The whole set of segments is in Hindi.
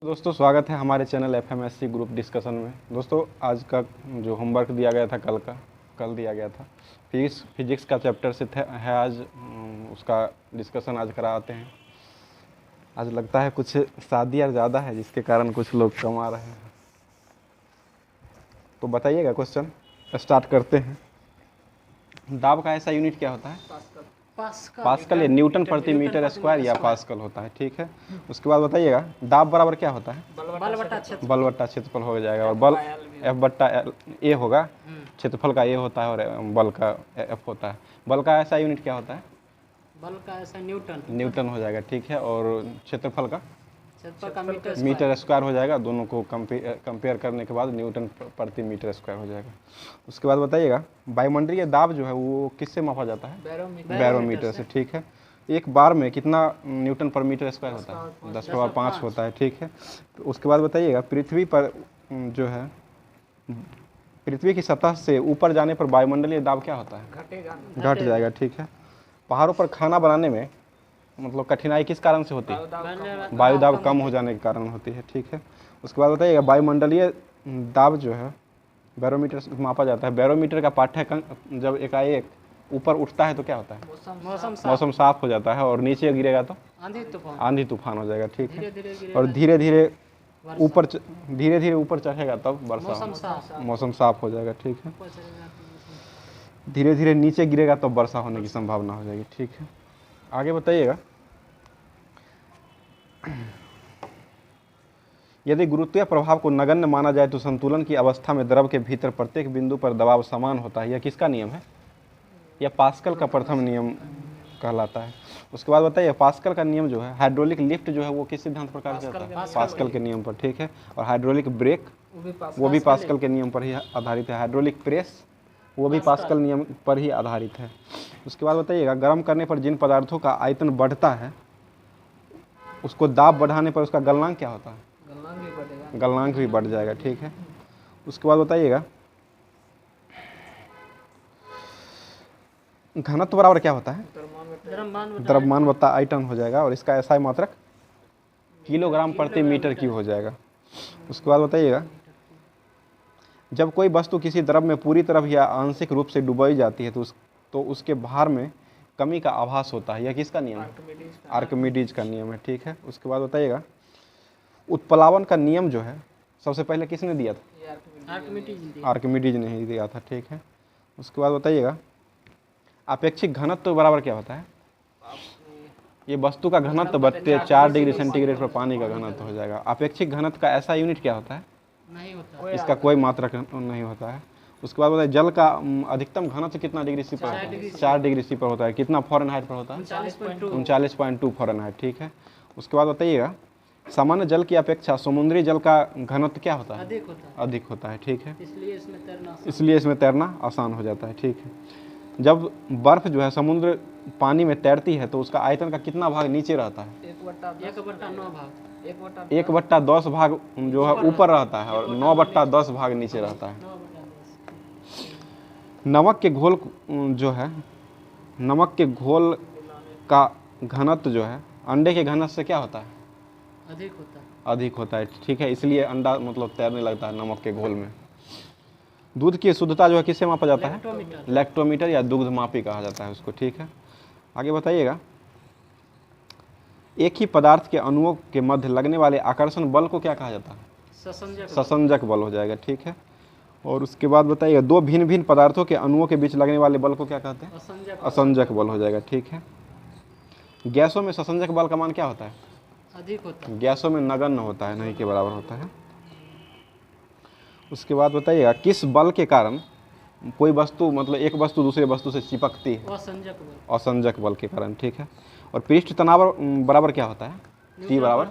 दोस्तों स्वागत है हमारे चैनल एफएमएससी ग्रुप डिस्कशन में। दोस्तों आज का जो होमवर्क दिया गया था कल दिया गया था फिजिक्स का चैप्टर से है आज उसका डिस्कशन आज कराते हैं। आज लगता है कुछ शादियाँ ज़्यादा है जिसके कारण कुछ लोग कम आ रहे हैं। तो बताइएगा, क्वेश्चन स्टार्ट करते हैं। दाब का ऐसा यूनिट क्या होता है? पास्कल या न्यूटन प्रति मीटर स्क्वायर या पास्कल होता है। ठीक है, उसके बाद बताइएगा दाब बराबर क्या होता है? बल बट्टा क्षेत्रफल हो जाएगा, और बल एफ बट्टा ए होगा। क्षेत्रफल का ए होता है और बल का एफ होता है। बल का ऐसा यूनिट क्या होता है? बल का ऐसा न्यूटन हो जाएगा। ठीक है, और क्षेत्रफल का मीटर स्क्वायर हो जाएगा। दोनों को कंपेयर करने के बाद न्यूटन प्रति मीटर स्क्वायर हो जाएगा। उसके बाद बताइएगा वायुमंडलीय दाब जो है वो किससे मापा जाता है? बैरोमीटर से। ठीक है, एक बार में कितना न्यूटन पर मीटर स्क्वायर होता है? 10⁵ होता है। ठीक है, तो उसके बाद बताइएगा पृथ्वी पर जो है पृथ्वी की सतह से ऊपर जाने पर वायुमंडलीय दाब क्या होता है? घट जाएगा। ठीक है, पहाड़ों पर खाना बनाने में मतलब कठिनाई किस कारण से होती है? वायु दाब कम हो जाने के कारण होती है। ठीक है, उसके बाद बताइएगा वायुमंडलीय दाब जो है बैरोमीटर से मापा जाता है। बैरोमीटर का पाठ्यक्रम जब एकाएक ऊपर उठता है तो क्या होता है? मौसम साफ हो जाता है, और नीचे गिरेगा तो आंधी तूफान हो जाएगा। ठीक है, और धीरे धीरे ऊपर चढ़ेगा तब वर्षा, मौसम साफ हो जाएगा। ठीक है, धीरे धीरे नीचे गिरेगा तब वर्षा होने की संभावना हो जाएगी। ठीक है, आगे बताइएगा यदि गुरुत्वीय प्रभाव को नगण्य माना जाए तो संतुलन की अवस्था में द्रव के भीतर प्रत्येक बिंदु पर दबाव समान होता है। यह किसका नियम है? यह पास्कल का प्रथम नियम कहलाता है। उसके बाद बताइए पास्कल का नियम जो है हाइड्रोलिक लिफ्ट जो है वो किस सिद्धांत पर कार्य करता है? पास्कल के नियम पर। ठीक है, और हाइड्रोलिक ब्रेक वो भी पास्कल के नियम पर ही आधारित है। हाइड्रोलिक प्रेस वो भी पास्कल नियम पर ही आधारित है। उसके बाद बताइएगा गर्म करने पर जिन पदार्थों का आयतन बढ़ता है उसको दाब बढ़ाने पर उसका गलनांक क्या होता है? गलनांक भी बढ़ जाएगा। ठीक है, उसके बाद बताइएगा घनत्व बराबर क्या होता है? द्रव्यमान बता आयतन हो जाएगा, और इसका एसआई मात्रक किलोग्राम प्रति मीटर क्यूब हो जाएगा। उसके बाद बताइएगा जब कोई वस्तु किसी द्रव में पूरी तरह या आंशिक रूप से डुबोई जाती है तो उसके भार में कमी का आभास होता है। यह किसका नियम है? आर्किमिडीज का नियम है। ठीक है, उसके बाद बताइएगा उत्प्लावन का नियम जो है सबसे पहले किसने दिया था? आर्किमिडीज ने ही दिया था। ठीक है, उसके बाद बताइएगा अपेक्षिक घनत्व बराबर क्या होता है? ये वस्तु का घनत्व बत्ते 4 डिग्री सेंटीग्रेड पर पानी का घनत्व हो जाएगा। अपेक्षिक घनत्व का ऐसा यूनिट क्या होता है? नहीं होता, इसका कोई मात्रक नहीं होता है। उसके बाद बताइए जल का अधिकतम घनत्व कितना डिग्री सी पर होता है? 4 डिग्री सी पर होता है। कितना फ़ारेनहाइट पर होता है? 39.2 फ़ारेनहाइट। ठीक है, उसके बाद बताइएगा सामान्य जल की अपेक्षा समुद्री जल का घनत्व क्या होता है? अधिक होता है। ठीक है, इसलिए इसमें तैरना आसान हो जाता है। ठीक है, जब बर्फ जो है समुद्र पानी में तैरती है तो उसका आयतन का कितना भाग नीचे रहता है? 1/10 भाग जो है ऊपर रहता है, और 9/10 भाग नीचे रहता है। नमक के घोल जो है नमक के घोल का घनत्व जो है अंडे के घनत्व से क्या होता है? अधिक होता है। ठीक है, इसलिए अंडा मतलब तैरने लगता है नमक के घोल में। दूध की शुद्धता जो है किससे मापा जाता है? लैक्टोमीटर या दुग्धमापी कहा जाता है उसको। ठीक है, आगे बताइएगा एक ही पदार्थ के अणुओं के मध्य लगने वाले आकर्षण बल को क्या कहा जाता है? ससंजक बल हो जाएगा। ठीक है, और उसके बाद बताइएगा दो भिन्न भिन्न पदार्थों के अणुओं के बीच लगने वाले बल को क्या कहते हैं? असंजक बल हो जाएगा। ठीक है, गैसों में ससंजक बल का मान क्या होता है? अधिक होता है। गैसों में नगण्य होता है, नहीं के बराबर होता है। उसके बाद बताइएगा किस बल के कारण कोई वस्तु मतलब एक वस्तु दूसरे वस्तु से चिपकती है? असंजक बल के कारण। ठीक है, और पृष्ठ तनाव बराबर क्या होता है? टी बराबर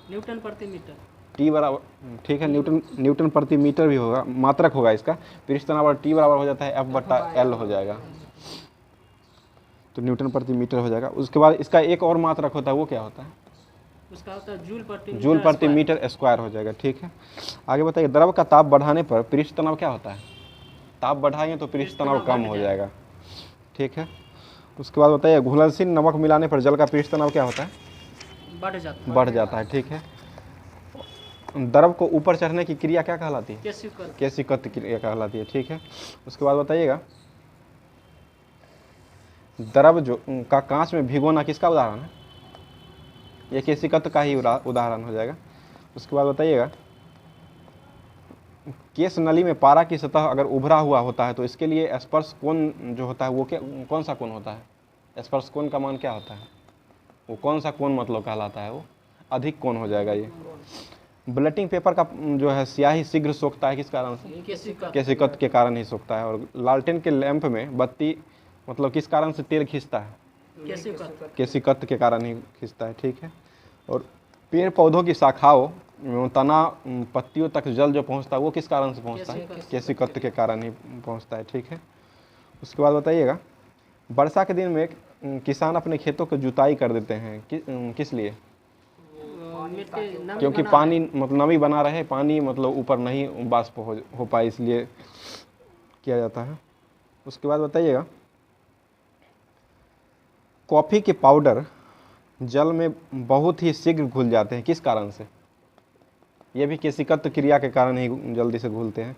न्यूटन प्रति मीटर। टी बराबर ठीक है, न्यूटन प्रति मीटर भी होगा, मात्रक होगा इसका। पृष्ठ तनाव टी बराबर हो जाता है F/L हो जाएगा, तो न्यूटन प्रति मीटर हो जाएगा। उसके बाद इसका एक और मात्रक होता है, वो क्या होता है? उसका होता है जूल प्रति मीटर स्क्वायर हो जाएगा। ठीक है, आगे बताइए द्रव का ताप बढ़ाने पर पृष्ठ तनाव क्या होता है? ताप बढ़ाएंगे तो पृष्ठ तनाव कम हो जाएगा। ठीक है, उसके बाद बताइए घुलनशील नमक मिलाने पर जल का पृष्ठ तनाव क्या होता है? बढ़ जाता है। ठीक है, द्रव को ऊपर चढ़ने की क्रिया क्या कहलाती है? केशिकत। केशिकत क्रिया कहलाती है, ठीक है। उसके बाद बताइएगा, द्रव जो का कांच में भिगोना किसका उदाहरण है? ये केशिकत का ही उदाहरण हो जाएगा। उसके बाद बताइएगा, केश नली में पारा की सतह अगर उभरा हुआ होता है तो इसके लिए स्पर्श कोण जो होता है वो कौन सा कोण होता है? स्पर्श कोण का मान क्या होता है? वो कौन सा कोण मतलब कहलाता है? वो अधिक कोण हो जाएगा। ये ब्लटिंग पेपर का जो है स्याही शीघ्र सोखता है किस कारण से? केशिकत के कारण ही सोखता है। और लालटेन के लैंप में बत्ती मतलब किस कारण से तेल खींचता है? केशिकत के कारण ही खींचता है, ठीक है। और पेड़ पौधों की शाखाओं तना पत्तियों तक जल जो पहुंचता है वो किस कारण से पहुंचता है? केशिकत के कारण ही पहुंचता है, ठीक है। उसके बाद बताइएगा, वर्षा के दिन में किसान अपने खेतों की जुताई कर देते हैं किस लिए? क्योंकि पानी मतलब नमी बना रहे, पानी मतलब ऊपर नहीं वाष्प हो पाए, इसलिए किया जाता है। उसके बाद बताइएगा, कॉफ़ी के पाउडर जल में बहुत ही शीघ्र घुल जाते हैं किस कारण से? ये भी केशिकत क्रिया के कारण ही जल्दी से घुलते हैं।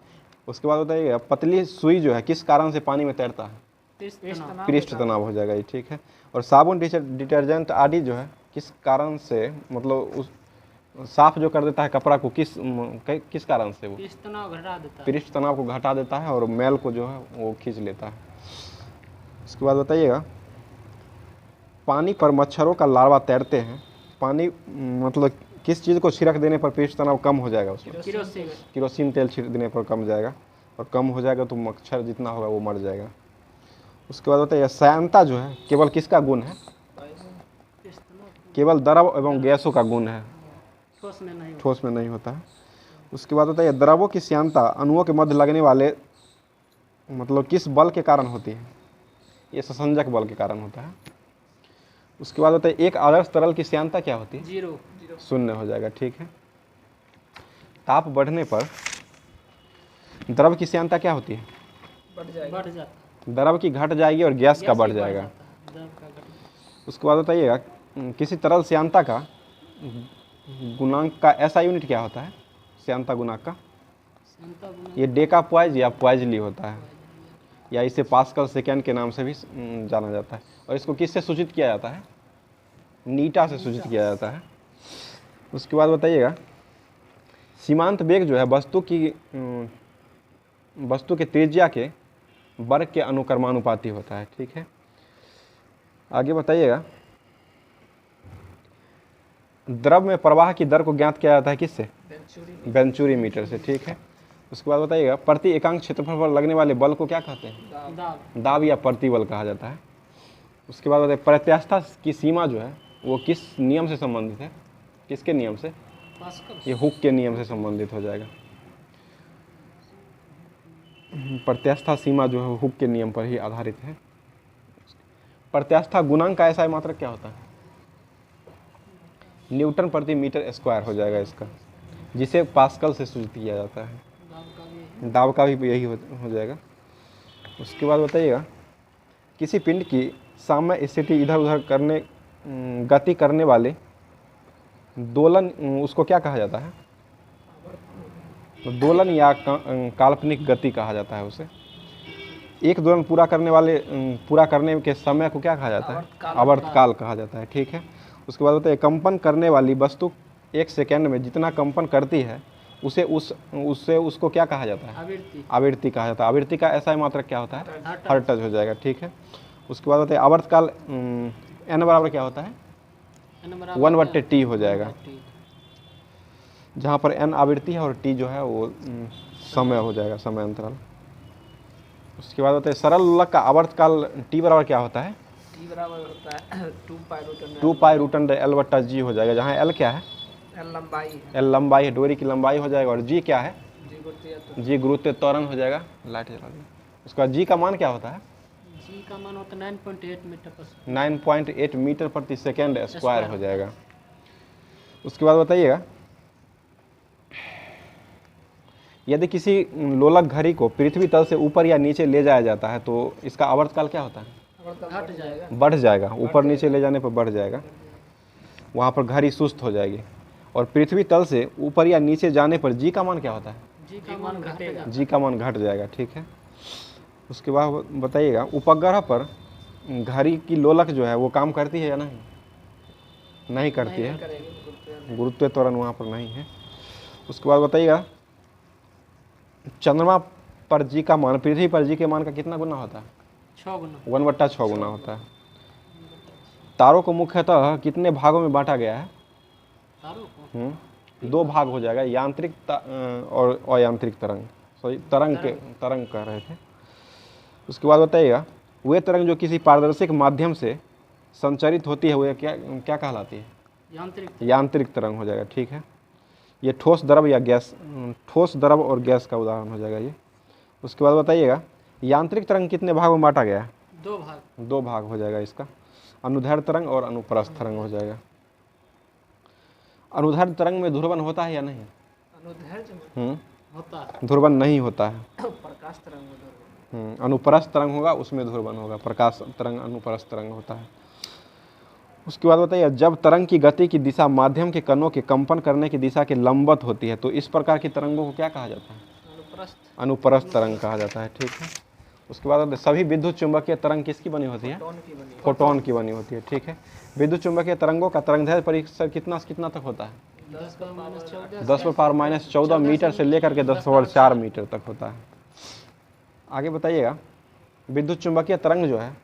उसके बाद बताइएगा, पतली सुई जो है किस कारण से पानी में तैरता है? पृष्ठ तनाव हो जाएगा ये, ठीक है। और साबुन डिटर्जेंट आदि जो है किस कारण से मतलब उस साफ जो कर देता है कपड़ा को, किस कारण से? वो पृष्ठ तनाव को घटा देता है और मैल को जो है वो खींच लेता है। उसके बाद बताइएगा, पानी पर मच्छरों का लार्वा तैरते हैं, पानी मतलब किस चीज़ को छिड़क देने पर पृष्ठ तनाव कम हो जाएगा? उसमें केरोसिन तेल छिड़क देने पर कम जाएगा, और कम हो जाएगा तो मच्छर जितना होगा वो मर जाएगा। उसके बाद बताइए, श्यानता जो है केवल किसका गुण है? केवल द्रव एवं गैसों का गुण है, ठोस में नहीं होता है। उसके बाद बताइए, द्रवों की श्यानता अणुओं के मध्य लगने वाले मतलब किस बल के कारण होती है? ये संसंजक बल के कारण होता है। उसके बाद बताइए, एक आदर्श तरल की श्यानता क्या होती है? 0 शून्य हो जाएगा, ठीक है। ताप बढ़ने पर द्रव की श्यानता क्या होती है? बढ़ जाता, द्रव की घट जाएगी और गैस का बढ़ जाएगा। उसके बाद बताइएगा, किसी तरल श्यानता का गुणांक का ऐसा यूनिट क्या होता है? श्यानता गुणांक का ये डेका पॉइज या पॉइजली होता है, या इसे पास्कल सेकेंड के नाम से भी जाना जाता है। और इसको किससे सूचित किया जाता है? नीटा से सूचित किया जाता है। उसके बाद बताइएगा, सीमांत वेग जो है वस्तु के त्रिज्या के वर्ग के अनुक्रमानुपाती होता है, ठीक है। आगे बताइएगा, द्रव में प्रवाह की दर को ज्ञात किया जाता है किससे? वेंचुरी मीटर से, ठीक है। उसके बाद बताइएगा, प्रति एकांक क्षेत्रफल पर लगने वाले बल को क्या कहते हैं? दाब या प्रतिबल कहा जाता है। उसके बाद बताइए, प्रत्यास्था की सीमा जो है वो किस नियम से संबंधित है? किसके नियम से? ये हुक के नियम से संबंधित हो जाएगा। प्रत्यास्था सीमा जो है हुक के नियम पर ही आधारित है। प्रत्यास्था गुणांक का ऐसा मात्रक क्या होता है? न्यूटन प्रति मीटर स्क्वायर हो जाएगा इसका, जिसे पास्कल से सूचित किया जाता है। दाब का भी यही हो जाएगा। उसके बाद बताइएगा, किसी पिंड की साम्य स्थिति इधर उधर गति करने वाले दोलन उसको क्या कहा जाता है? दोलन या काल्पनिक गति कहा जाता है उसे। एक दोलन पूरा करने के समय को क्या कहा जाता है? आवर्तकाल कहा जाता है, ठीक है। उसके बाद बताइए, कंपन करने वाली वस्तु एक सेकंड में जितना कंपन करती है उसको क्या कहा जाता है? आवृत्ति कहा जाता है। आवृत्ति का ऐसा मात्रक क्या होता है? हर्ट्ज हो जाएगा, ठीक है। उसके बाद बताइए, आवर्तकाल n बराबर क्या होता है? 1/t हो जाएगा, जहाँ पर n आवृत्ति है और t जो है वो समय हो जाएगा, समय अंतराल। उसके बाद बताइए, सरल लोलक का आवर्तकाल t बराबर क्या होता है? t बराबर होता है 2 पाई रूट अंडर L/g हो जाएगा, जहाँ L क्या है? L लंबाई है, डोरी की लंबाई हो जाएगा। और G क्या है? G गुरुत्व त्वरण हो जाएगा। लाइट जला दें। उसके बाद G का मान क्या होता है? G का मान होता है 9.8 मीटर पर 9.8 मीटर प्रति सेकेंड स्क्वायर हो जाएगा। उसके बाद बताइएगा, यदि किसी लोलक घड़ी को पृथ्वी तल से ऊपर या नीचे ले जाया जाता है तो इसका आवर्तकाल क्या होता है? बढ़ जाएगा। ऊपर नीचे ले जाने पर बढ़ जाएगा, वहाँ पर घड़ी सुस्त हो जाएगी। और पृथ्वी तल से ऊपर या नीचे जाने पर जी का मान क्या होता है? जी का मान घटेगा। जी का मान घट जाएगा, ठीक है। उसके बाद बताइएगा उपग्रह पर घड़ी की लोलक जो है वो काम करती है या नहीं? नहीं करती है, गुरुत्व त्वरण वहाँ पर नहीं है। उसके बाद बताइएगा चंद्रमा पर जी का मान पृथ्वी पर जी के मान का कितना गुना होता है? 6 गुना। 1/6 गुना होता है। तारों को मुख्यतः कितने भागों में बांटा गया है? तारों को 2 भाग हो जाएगा, यांत्रिक और अयांत्रिक तरंग। सॉरी, तरंग कह रहे थे। उसके बाद बताइएगा वे तरंग जो किसी पारदर्शी माध्यम से संचरित होती है वो क्या क्या कहलाती है? यांत्रिक तरंग हो जाएगा, ठीक है। ये ठोस द्रव या गैस, ठोस द्रव और गैस का उदाहरण हो जाएगा ये। उसके बाद बताइएगा यांत्रिक तरंग कितने भाग में बांटा गया है? 2 भाग हो जाएगा इसका, अनुदैर्ध्य तरंग और अनुप्रस्थ तरंग हो जाएगा। अनुदैर्ध्य तरंग में ध्रुवन होता है या नहीं? अनुदैर्ध्य होता है, ध्रुवन नहीं होता है। प्रकाश तरंग में ध्रुवन। अनुप्रस्थ तरंग होगा उसमें ध्रुवन होगा, प्रकाश तरंग अनुप्रस्थ तरंग होता है। उसके बाद बताइए जब तरंग की गति की दिशा माध्यम के कणों के कंपन करने की दिशा के लंबवत होती है तो इस प्रकार की तरंगों को क्या कहा जाता है? अनुप्रस्थ तरंग कहा जाता है, ठीक है। उसके बाद सभी विद्युत चुंबकीय तरंग किसकी बनी होती है? फोटोन की बनी होती है, ठीक है। विद्युत चुंबकीय तरंगों का तरंगदैर्ध्य परिसर कितना से कितना तक होता है? 10⁻14 मीटर से लेकर के 10⁻4 मीटर तक होता है। आगे बताइएगा विद्युत चुंबकीय तरंग जो है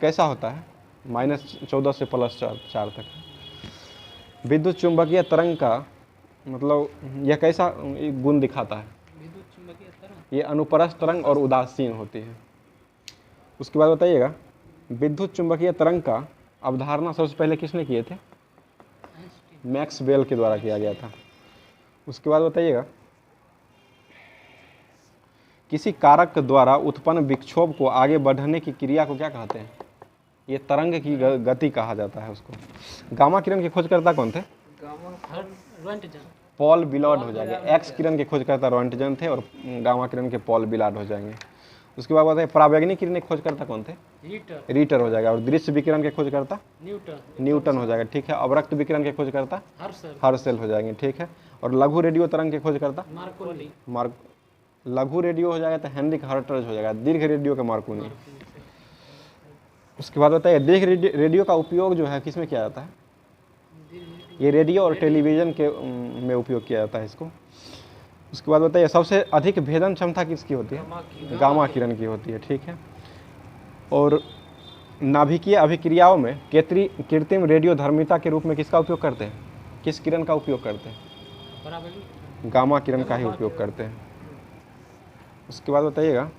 कैसा होता है? -14 से +4 तक। विद्युत चुंबकीय तरंग का मतलब यह कैसा गुण दिखाता है? ये अनुप्रस्थ तरंग और उदासीन होती है। उसके बाद बताइएगा विद्युत चुंबकीय तरंग का अवधारणा सबसे पहले किसने किए थे? मैक्सवेल के द्वारा किया गया था। उसके बाद बताइएगा किसी कारक द्वारा उत्पन्न विक्षोभ को आगे बढ़ने की क्रिया को क्या कहते हैं? ये तरंग की गति कहा जाता है उसको। गामा किरण के खोजकर्ता कौन थे? पॉल बिलॉड हो जाएगा। एक्स किरण के खोजकर्ता रोंटगन थे और गामा किरण के पॉल बिलॉड हो जाएंगे। उसके बाद बताइए परावैंगनिक किरण के खोजकर्ता कौन थे? रीटर हो जाएगा। और दृश्य विकिरण के खोजकर्ता न्यूटन हो जाएगा, ठीक है। अवरक्त विकिरण के खोजकर्ता हर्शेल हो जाएंगे, ठीक है। और लघु रेडियो तरंग के खोजकर्ता लघु रेडियो हो जाएगा तो हेनरिक हर्ट्ज हो जाएगा। दीर्घ रेडियो का मार्कोनी। उसके बाद बताइए दीर्घ रेडियो का उपयोग जो है किस में किया जाता है? ये रेडियो और टेलीविज़न के में उपयोग किया जाता है इसको। उसके बाद बताइए सबसे अधिक भेदन क्षमता किसकी होती है? गामा किरण की होती है, ठीक है। और नाभिकीय अभिक्रियाओं में कृत्रिम रेडियोधर्मिता के रूप में किसका उपयोग करते हैं? किस किरण का उपयोग करते हैं? गामा किरण का ही उपयोग करते हैं। उसके बाद बताइएगा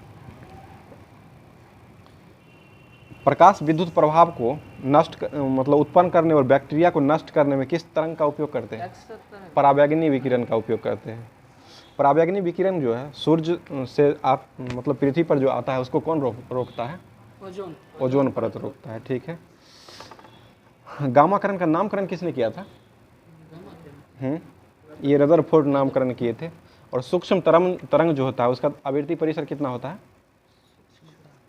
प्रकाश विद्युत प्रभाव को मतलब उत्पन्न करने और बैक्टीरिया को नष्ट करने में किस तरंग का उपयोग करते हैं? परावैंगनी विकिरण का उपयोग करते हैं। परावैंगनी विकिरण जो है सूर्य से मतलब पृथ्वी पर जो आता है उसको कौन रोकता है? ओजोन परत रोकता है, ठीक है। गामा किरण का नामकरण किसने किया था? ये रदरफोर्ड नामकरण किए थे। और सूक्ष्म तरंग जो होता है उसका आवृत्ति परिसर कितना होता है?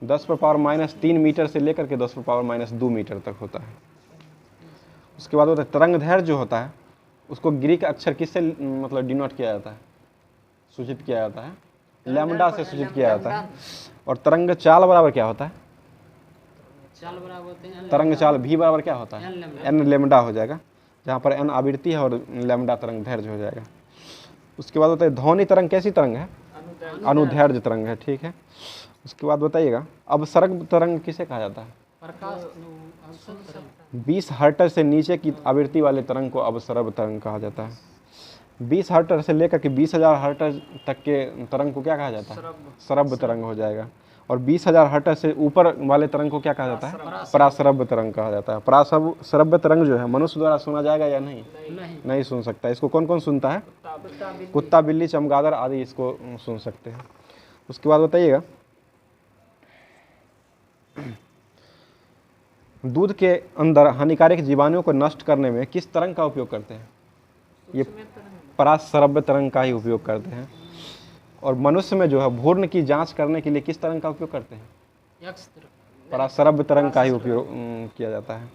10⁻³ मीटर से लेकर के 10⁻² मीटर तक होता है। उसके बाद होता है तरंगदैर्ध्य जो होता है उसको ग्रीक अक्षर किससे मतलब डिनोट किया जाता है? सूचित किया जाता है लैम्डा से सूचित किया जाता है। और तरंग चाल बराबर क्या होता है? तरंग चाल भी बराबर क्या होता है? n लैम्डा हो जाएगा, जहाँ पर n आवृत्ति है और लैम्डा तरंगदैर्ध्य हो जाएगा। उसके बाद होता है ध्वनि तरंग कैसी तरंग है? अनुदैर्ध्य तरंग है, ठीक है। उसके बाद बताइएगा अवसर्ग तरंग किसे कहा जाता है? 20 हर्ट्ज से नीचे की आवृत्ति वाले तरंग को अवसर्ग तरंग कहा जाता है। 20 हर्ट्ज से लेकर के 20,000 हर्ट्ज तक के तरंग को क्या कहा जाता है? श्रव्य तरंग हो जाएगा। और 20,000 हर्ट्ज से ऊपर वाले तरंग को क्या कहा जाता है? पराश्रव्य तरंग कहा जाता है। पराश्रव्य तरंग जो है मनुष्य द्वारा सुना जाएगा या नहीं? नहीं सुन सकता। इसको कौन कौन सुनता है? कुत्ता, बिल्ली, चमगादड़ आदि इसको सुन सकते हैं। उसके बाद बताइएगा दूध के अंदर हानिकारक जीवाणुओं को नष्ट करने में किस तरंग का उपयोग करते हैं? ये पराश्रव्य तरंग का ही उपयोग करते हैं। और मनुष्य में जो है भ्रूण की जांच करने के लिए किस तरंग का उपयोग करते हैं? पराश्रव्य तरंग का ही उपयोग किया जाता है।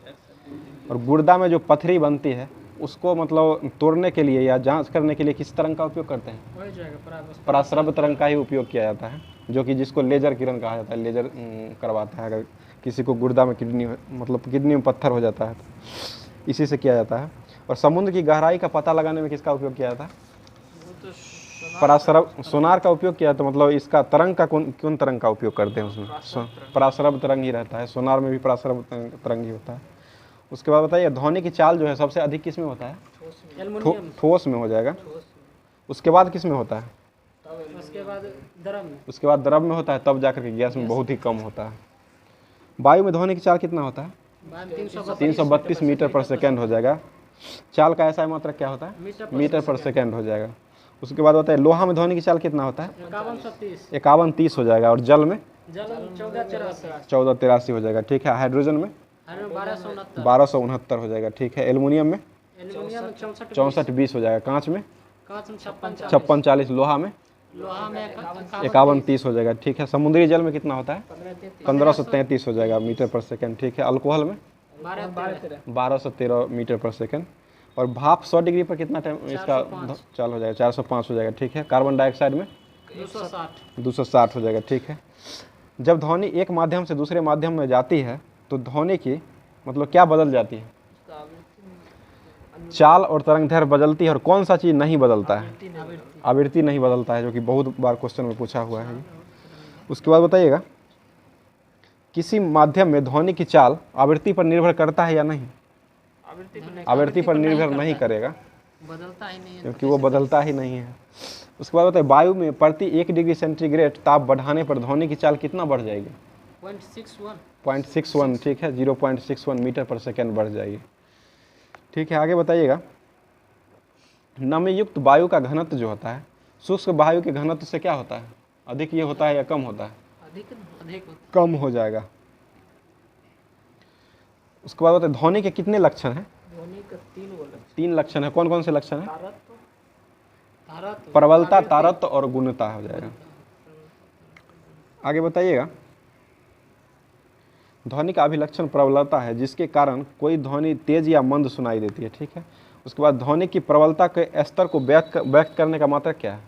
और गुर्दा में जो पथरी बनती है उसको मतलब तोड़ने के लिए या जांच करने के लिए किस तरंग का उपयोग करते हैं? हो जाएगा पराश्रव्य तरंग का ही उपयोग किया जाता है, जो कि जिसको लेजर किरण कहा जाता है। लेजर करवाता है अगर किसी को गुर्दा में किडनी मतलब किडनी में पत्थर हो जाता है तो इसी से किया जाता है। और समुद्र की गहराई का पता लगाने में किसका उपयोग किया जाता है? पराश्रव सोनार का उपयोग किया। तो मतलब इसका तरंग का कौन तरंग का उपयोग करते हैं उसमें? पराश्रव तरंग ही रहता है। सोनार में भी पराश्रव तरंग ही होता है। उसके बाद बताइए ध्वनि की चाल जो है सबसे अधिक किस में होता है? ठोस में हो जाएगा। उसके बाद किस में होता है? उसके बाद द्रव में होता है, तब जाकर के गैस में बहुत ही कम होता है। वायु में ध्वनि की चाल कितना होता है? 332 मीटर पर सेकेंड हो जाएगा। चाल का ऐसा मात्रक क्या होता है? मीटर पर सेकेंड हो जाएगा। उसके बाद बताइए लोहा में ध्वनि की चाल कितना होता है? 5130 हो जाएगा। और जल में 1483 हो जाएगा। ठीक है। हाइड्रोजन में 1269 हो जाएगा। ठीक है। एल्युमिनियम में 6420 हो जाएगा। कांच में 5640। लोहा में 5130 हो जाएगा। ठीक है। समुद्री जल में कितना होता है? 1533 हो जाएगा मीटर पर सेकेंड। ठीक है। अल्कोहल में 1213 मीटर पर सेकेंड। और भाप 100 डिग्री पर कितना टाइम इसका चाल हो जाएगा? 405 हो जाएगा। ठीक है। कार्बन डाइऑक्साइड में 260 हो जाएगा। ठीक है। जब ध्वनि एक माध्यम से दूसरे माध्यम में जाती है तो ध्वनि की मतलब क्या बदल जाती है? चाल और तरंग दैर्घ्य बदलती है। और कौन सा चीज़ नहीं बदलता है? आवृत्ति नहीं बदलता है, जो कि बहुत बार क्वेश्चन में पूछा हुआ है। उसके बाद बताइएगा किसी माध्यम में ध्वनि की चाल आवृत्ति पर निर्भर करता है या नहीं? आवृत्ति पर निर्भर नहीं करेगा, बदलता ही नहीं है, क्योंकि वो बदलता ही नहीं है। उसके बाद बताइए वायु में प्रति 1 डिग्री सेंटीग्रेड ताप बढ़ाने पर ध्वनि की चाल कितना बढ़ जाएगी? 0.61। ठीक है। 0.61 मीटर पर सेकेंड बढ़ जाएगी। ठीक है। आगे बताइएगा नमीयुक्त वायु का घनत्व जो होता है शुष्क वायु के घनत्व से क्या होता है? अधिक ये होता है या कम होता है? अधिक कम हो जाएगा। उसके बाद बताइए ध्वनि के कितने लक्षण हैं? ध्वनि का 3 लक्षण है। कौन कौन से लक्षण है? तारत्व, प्रबलता, तारत्व और गुणता हो जाएगा। आगे बताइएगा ध्वनि का अभिलक्षण प्रबलता है, जिसके कारण कोई ध्वनि तेज या मंद सुनाई देती है। ठीक है। उसके बाद ध्वनि की प्रबलता के स्तर को व्यक्त करने का मात्रक क्या है?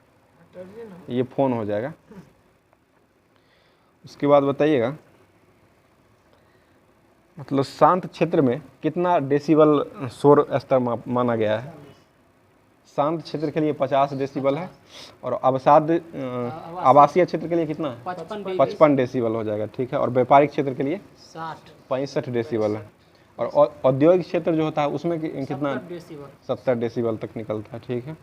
ये फोन हो जाएगा। उसके बाद बताइएगा मतलब शांत क्षेत्र में कितना डेसिबल शोर स्तर माना गया है? शांत क्षेत्र के लिए 50 डेसिबल है। और आवासीय क्षेत्र के लिए कितना है? 55 डेसिबल हो जाएगा। ठीक है। और व्यापारिक क्षेत्र के लिए 65 डेसिबल है। और औद्योगिक क्षेत्र जो होता है उसमें कितना? 70 डेसिबल तक निकलता है। ठीक है।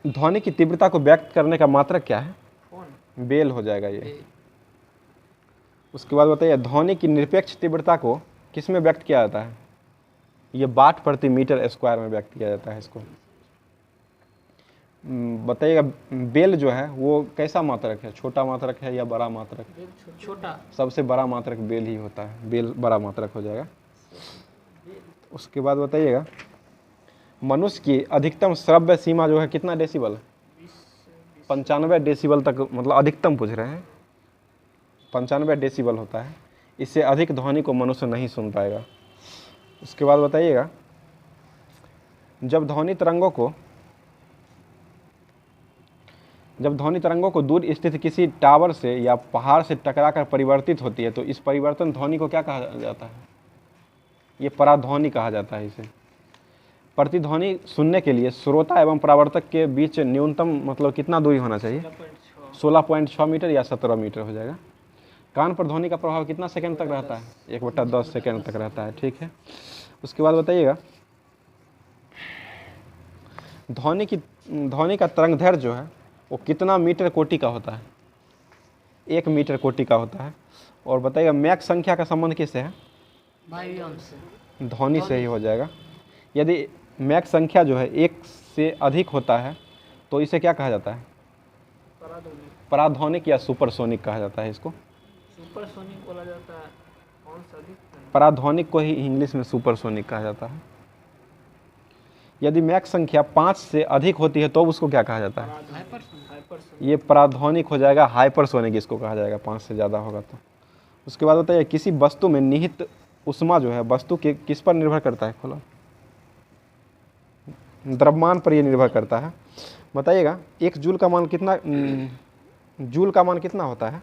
ध्वनि की तीव्रता को व्यक्त करने का मात्रक क्या है? बेल हो जाएगा ये। उसके बाद बताइए ध्वनि की निरपेक्ष तीव्रता को किस में व्यक्त किया जाता है? ये वाट प्रति मीटर स्क्वायर में व्यक्त किया जाता है इसको। बताइएगा बेल जो है वो कैसा मात्रक है? छोटा मात्रक है या बड़ा मात्रक? छोटा। सबसे बड़ा मात्रक बेल ही होता है। बेल बड़ा मात्रक हो जाएगा। उसके बाद बताइएगा मनुष्य की अधिकतम श्रव्य सीमा जो है कितना डेसिबल? 95 डेसिबल तक मतलब अधिकतम पूछ रहे हैं। 95 डेसिबल होता है। इससे अधिक ध्वनि को मनुष्य नहीं सुन पाएगा। उसके बाद बताइएगा जब ध्वनि तरंगों को दूर स्थित किसी टावर से या पहाड़ से टकराकर परिवर्तित होती है तो इस परिवर्तन ध्वनि को क्या कहा जाता है? ये पराध्वनि कहा जाता है इसे। प्रतिध्वनि सुनने के लिए श्रोता एवं परावर्तक के बीच न्यूनतम मतलब कितना दूरी होना चाहिए? 16.6 मीटर या 17 मीटर हो जाएगा। कान पर ध्वनि का प्रभाव कितना सेकंड तक रहता है? 1/10 सेकंड तक रहता है। ठीक है। उसके बाद बताइएगा ध्वनि का तरंग दैर्घ्य जो है वो कितना मीटर कोटि का होता है? 1 मीटर कोटि का होता है। और बताइएगा मैक संख्या का संबंध किससे है? ध्वनि से ही हो जाएगा। यदि मैक संख्या जो है 1 से अधिक होता है तो इसे क्या कहा जाता है? पराध्वनिक या सुपरसोनिक कहा जाता है इसको। सुपरसोनिक बोला जाता है। कौन सा अधिक? पराध्वनिक को ही इंग्लिश में सुपरसोनिक कहा जाता है। यदि मैक संख्या 5 से अधिक होती है तो उसको क्या कहा जाता है? ये पराध्वनिक हो जाएगा। हाइपरसोनिक इसको कहा जाएगा 5 से ज़्यादा होगा तो। उसके बाद बताइए किसी वस्तु में निहित उष्मा जो है वस्तु के किस पर निर्भर करता है? खोलो। द्रव्यमान पर ये निर्भर करता है। बताइएगा एक जूल का मान कितना जूल का मान कितना होता है?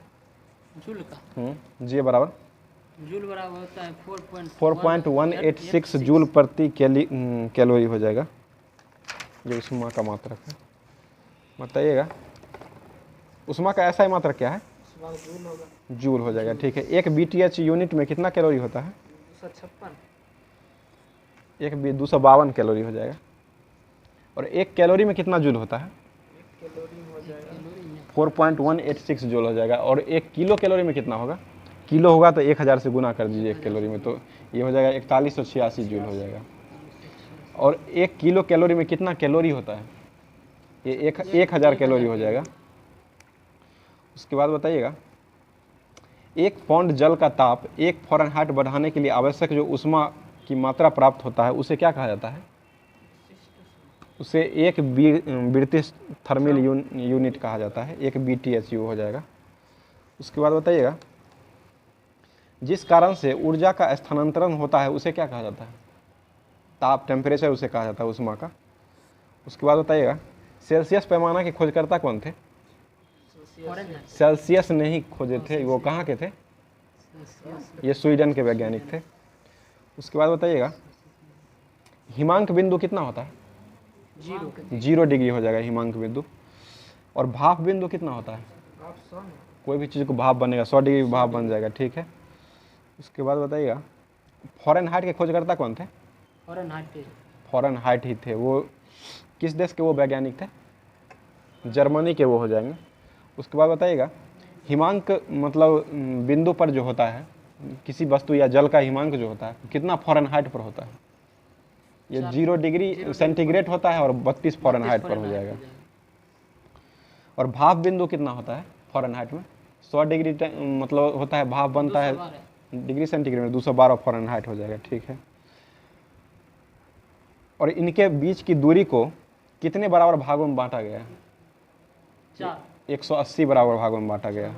जूल का जी बराबर जूल बराबर होता है 4.186 जूल प्रति कैलोरी हो जाएगा, जो उष्मा का मात्रक है। बताइएगा उष्मा का ऐसा ही मात्रक क्या है? जूल होगा। जूल हो जाएगा, ठीक है। एक BTH यूनिट में कितना कैलोरी होता है? 256। एक 252 कैलोरी हो जाएगा। और एक कैलोरी में कितना जूल होता है? 1 कैलोरी हो जाएगा 4.186 जूल हो जाएगा। और एक किलो कैलोरी में कितना होगा? किलो होगा तो 1000 से गुना कर दीजिए एक कैलोरी में, तो ये हो जाएगा 4186 जूल हो जाएगा। और एक किलो कैलोरी में कितना कैलोरी होता है? ये 1000 कैलोरी हो जाएगा। उसके बाद बताइएगा एक पाउंड जल का ताप 1 फ़ारेनहाइट बढ़ाने के लिए आवश्यक जो ऊष्मा की मात्रा प्राप्त होता है उसे क्या कहा जाता है? उसे एक ब्रिटिश थर्मल यूनिट कहा जाता है, एक BTHU हो जाएगा। उसके बाद बताइएगा जिस कारण से ऊर्जा का स्थानांतरण होता है उसे क्या कहा जाता है? ताप, टेम्परेचर उसे कहा जाता है ऊष्मा का। उसके बाद बताइएगा सेल्सियस पैमाना के खोजकर्ता कौन थे? सेल्सियस नहीं खोजे थे, वो कहाँ के थे? ये स्वीडन के वैज्ञानिक थे। उसके बाद बताइएगा हिमांक बिंदु कितना होता है? 0 डिग्री हो जाएगा हिमांक बिंदु। और भाप बिंदु कितना होता है? कोई भी चीज़ को भाप बनेगा 100 डिग्री भाप बन जाएगा, ठीक है। उसके बाद बताइएगा फ़ारेनहाइट के खोजकर्ता कौन थे? फ़ारेनहाइट ही थे। वो किस देश के वो वैज्ञानिक थे? जर्मनी के वो हो जाएंगे। उसके बाद बताइएगा हिमांक मतलब बिंदु पर जो होता है किसी वस्तु या जल का हिमांक जो होता है कितना फ़ारेनहाइट पर होता है? ये 0 डिग्री सेंटीग्रेड होता है और 32 फ़ारेनहाइट पर हो जाएगा। और भाप बिंदु कितना होता है फ़ारेनहाइट में? 100 डिग्री मतलब होता है भाप बनता है डिग्री सेंटीग्रेड में 212 फ़ारेनहाइट हो जाएगा, ठीक है। और इनके बीच की दूरी को कितने बराबर भागों में बांटा गया है? 180 बराबर भागों में बांटा गया है।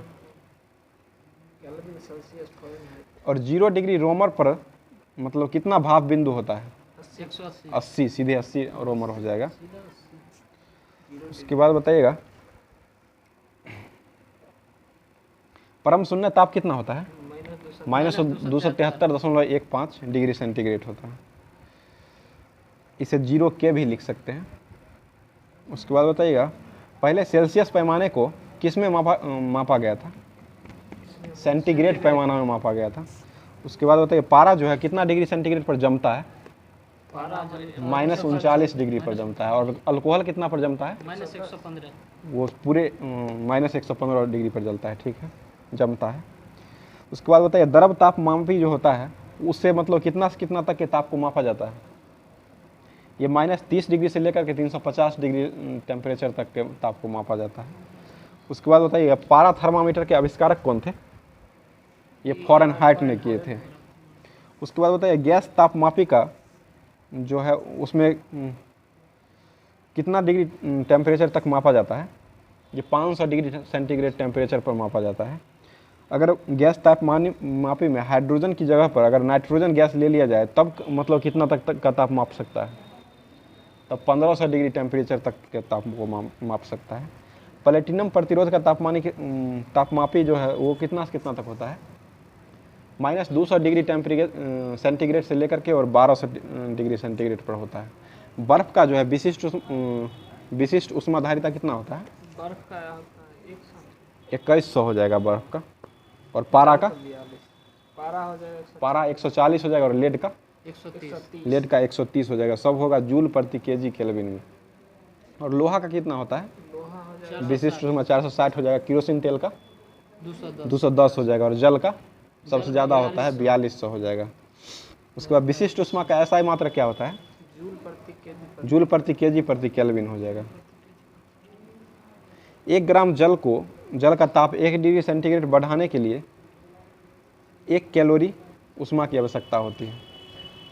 और 0 डिग्री रोमर पर मतलब कितना भाप बिंदु होता है? 80, सीधे 80 रोमर हो जाएगा। उसके बाद बताइएगा परम शून्य ताप कितना होता है? -273.15 डिग्री सेंटीग्रेड होता है। इसे 0 के भी लिख सकते हैं। उसके बाद बताइएगा पहले सेल्सियस पैमाने को किस में मापा गया था? सेंटीग्रेड पैमाना में मापा गया था। उसके बाद बताइए पारा जो है कितना डिग्री सेंटीग्रेड पर जमता है? -39 डिग्री पर जमता है। और अल्कोहल कितना पर जमता है? -115। वो पूरे -115 डिग्री पर जलता है, ठीक है, जमता है। उसके बाद बताइए द्रव तापमापी जो होता है उससे मतलब कितना से कितना तक के ताप को मापा जाता है? ये -30 डिग्री से लेकर के 350 डिग्री टेम्परेचर तक के ताप को मापा जाता है। उसके बाद बताइए पारा थर्मामीटर के आविष्कारक कौन थे? ये फ़ारेनहाइट ने किए थे। उसके बाद बताइए गैस तापमापी का जो है उसमें कितना डिग्री टेम्परेचर तक मापा जाता है? ये 500 डिग्री सेंटीग्रेड टेम्परेचर पर मापा जाता है। अगर गैस तापमापी में हाइड्रोजन की जगह पर अगर नाइट्रोजन गैस ले लिया जाए तब मतलब कितना तक का ताप माप सकता है? तब 1500 डिग्री टेम्परेचर तक के ताप को माप सकता है। प्लेटिनम प्रतिरोध का तापमापी जो है वो कितना से कितना तक होता है? -200 डिग्री सेंटीग्रेड से लेकर के और 1200 डिग्री सेंटीग्रेड पर होता है। बर्फ़ का जो है विशिष्ट ऊष्माधारिता कितना होता है? बर्फ का 2100 हो जाएगा बर्फ़ का। और पारा का? पारा हो जाएगा पारा 140 हो जाएगा। और लेड का? 130। लेड का 130 हो जाएगा। सब होगा जूल प्रति केजी केल्विन में। और लोहा का कितना होता है? लोहा हो जाएगा विशिष्ट ऊष्मा 460 हो जाएगा। किरोसिन तेल का 210। 210 हो जाएगा। और जल का सबसे ज़्यादा होता है 4200 हो जाएगा। उसके बाद विशिष्ट ऊष्मा का ऐसा ही मात्रा क्या होता है? जूल प्रति केजी प्रति केल्विन हो जाएगा। 1 ग्राम जल का ताप 1 डिग्री सेंटीग्रेड बढ़ाने के लिए 1 कैलोरी ऊष्मा की आवश्यकता होती है।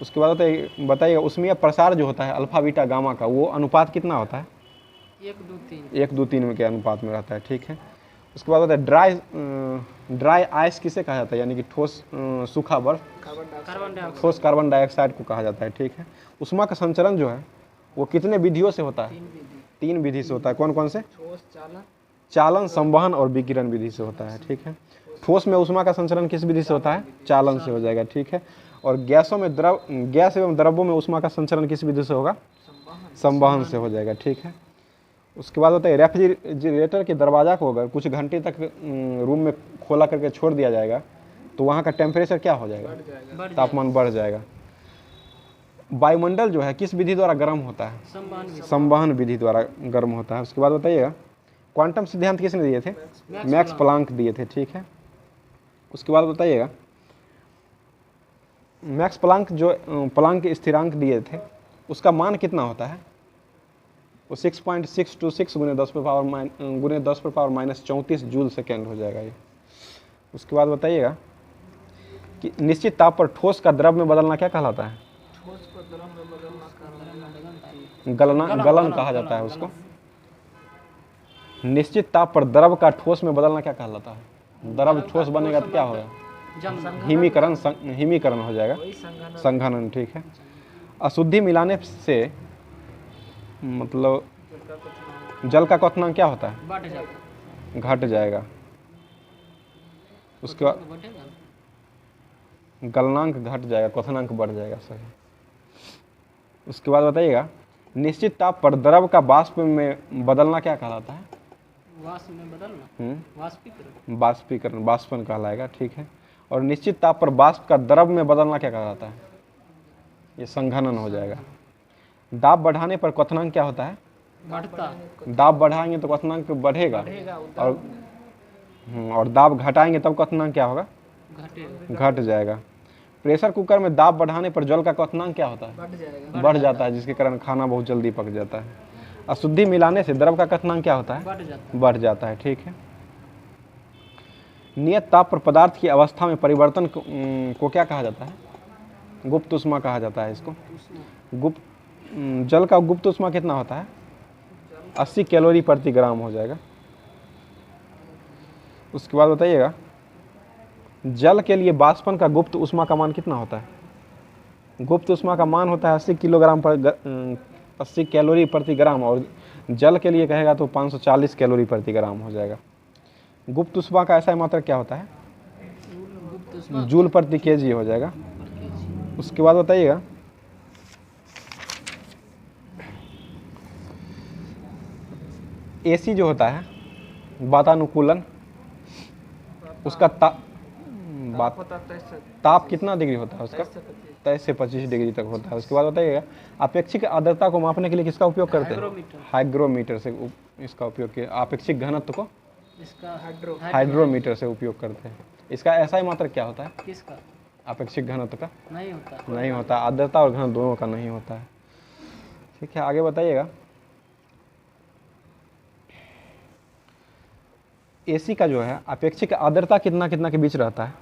उसके बाद बताइए ऊष्मीय प्रसार जो होता है अल्फा बीटा गामा का वो अनुपात कितना होता है? 1:3 के अनुपात में रहता है, ठीक है। उसके बाद होता है ड्राई आइस किसे कहा जाता है? यानी कि ठोस सूखा बर्फ, ठोस कार्बन डाइऑक्साइड को कहा जाता है, ठीक है। ऊष्मा का संचरण जो है वो कितने विधियों से होता है? 3 विधि से होता है। कौन कौन से? ठोस, चालन, चालन, संवहन और विकिरण विधि से होता है। ठीक है। ठोस में ऊष्मा का संचरण किस विधि से होता है? चालन से हो जाएगा। ठीक है। और गैसों में गैस एवं द्रव्यों में ऊष्मा का संचरण किस विधि से होगा? संवहन से हो जाएगा। ठीक है। उसके बाद होता है रेफ्रिजरेटर के दरवाजा को अगर कुछ घंटे तक रूम में खोला करके छोड़ दिया जाएगा तो वहाँ का टेम्परेचर क्या हो जाएगा? तापमान बढ़ जाएगा। वायुमंडल जो है किस विधि द्वारा गर्म होता है? संवहन विधि द्वारा गर्म होता है। उसके बाद बताइएगा क्वांटम सिद्धांत किसने दिए थे? मैक्स प्लांक दिए थे। ठीक है। उसके बाद बताइएगा मैक्स प्लांक जो प्लांक स्थिरांक दिए थे उसका मान कितना होता है? वो 6.626 गुने 10 पर पावर माइनस 34 जूल सेकेंड हो जाएगा ये। उसके बाद बताइएगा कि निश्चित ताप पर ठोस का द्रव में बदलना क्या कहलाता है? ठोस को द्रव में बदलना गलन कहा जाता है उसको। निश्चित ताप पर द्रव का ठोस में बदलना क्या कहलाता है? द्रव ठोस बनेगा तो क्या होगा? हिमीकरण हो जाएगा, संघनन। ठीक है। अशुद्धि मिलाने से मतलब जल का क्वथनांक क्या होता है? घट जाएगा। उसके बाद गलनांक घट जाएगा, क्वथनांक बढ़ जाएगा। सही। उसके बाद बताइएगा निश्चित ताप पर द्रव का वाष्प में बदलना क्या कहलाता है? वाष्प में बदलना, वाष्पीकरण, वाष्पन कहलाएगा। ठीक है। और निश्चित ताप पर वाष्प का द्रव में बदलना क्या कहलाता है? ये संघनन हो जाएगा। दाब बढ़ाने पर क्वथनांक क्या होता है? घटता। दाब बढ़ाएंगे तो क्वथनांक बढ़ेगा और दाब घटाएंगे तब क्वथनांक क्या होगा? घट जाएगा। प्रेशर कुकर में दाब बढ़ाने पर जल का क्वथनांक क्या होता है? बढ़ जाता है, जिसके कारण खाना बहुत जल्दी पक जाता है। अशुद्धि मिलाने से द्रव का क्वथनांक क्या होता है? बढ़ जाता है। ठीक है। नियत ताप पर पदार्थ की अवस्था में परिवर्तन को क्या कहा जाता है? गुप्त ऊष्मा कहा जाता है इसको। जल का गुप्त ऊष्मा कितना होता है? 80 कैलोरी प्रति ग्राम हो जाएगा। उसके बाद बताइएगा जल के लिए वाष्पन का गुप्त ऊष्मा का मान कितना होता है? गुप्त ऊष्मा का मान होता है 80 कैलोरी प्रति ग्राम और जल के लिए कहेगा तो 540 कैलोरी प्रति ग्राम हो जाएगा। गुप्त ऊष्मा का ऐसा मात्रक क्या होता है? जूल प्रति केजी हो जाएगा। उसके बाद बताइएगा एसी जो होता है वातानुकूलन उसका ताप कितना डिग्री होता है उसका? 23 से 25 डिग्री तक होता है। उसके बाद बताइएगा अपेक्षिक आर्द्रता को मापने के लिए किसका उपयोग करते हैं? हाइग्रोमीटर से इसका उपयोग किया। अपेक्षिक घनत्व को हाइड्रोमीटर से उपयोग करते हैं। इसका ऐसा ही मात्रक क्या होता है? किसका? अपेक्षिक घनत्व का नहीं होता। आर्द्रता और घनत्व दोनों का नहीं होता है। ठीक है। आगे बताइएगा एसी का जो है अपेक्षिक आर्द्रता कितना के बीच रहता है?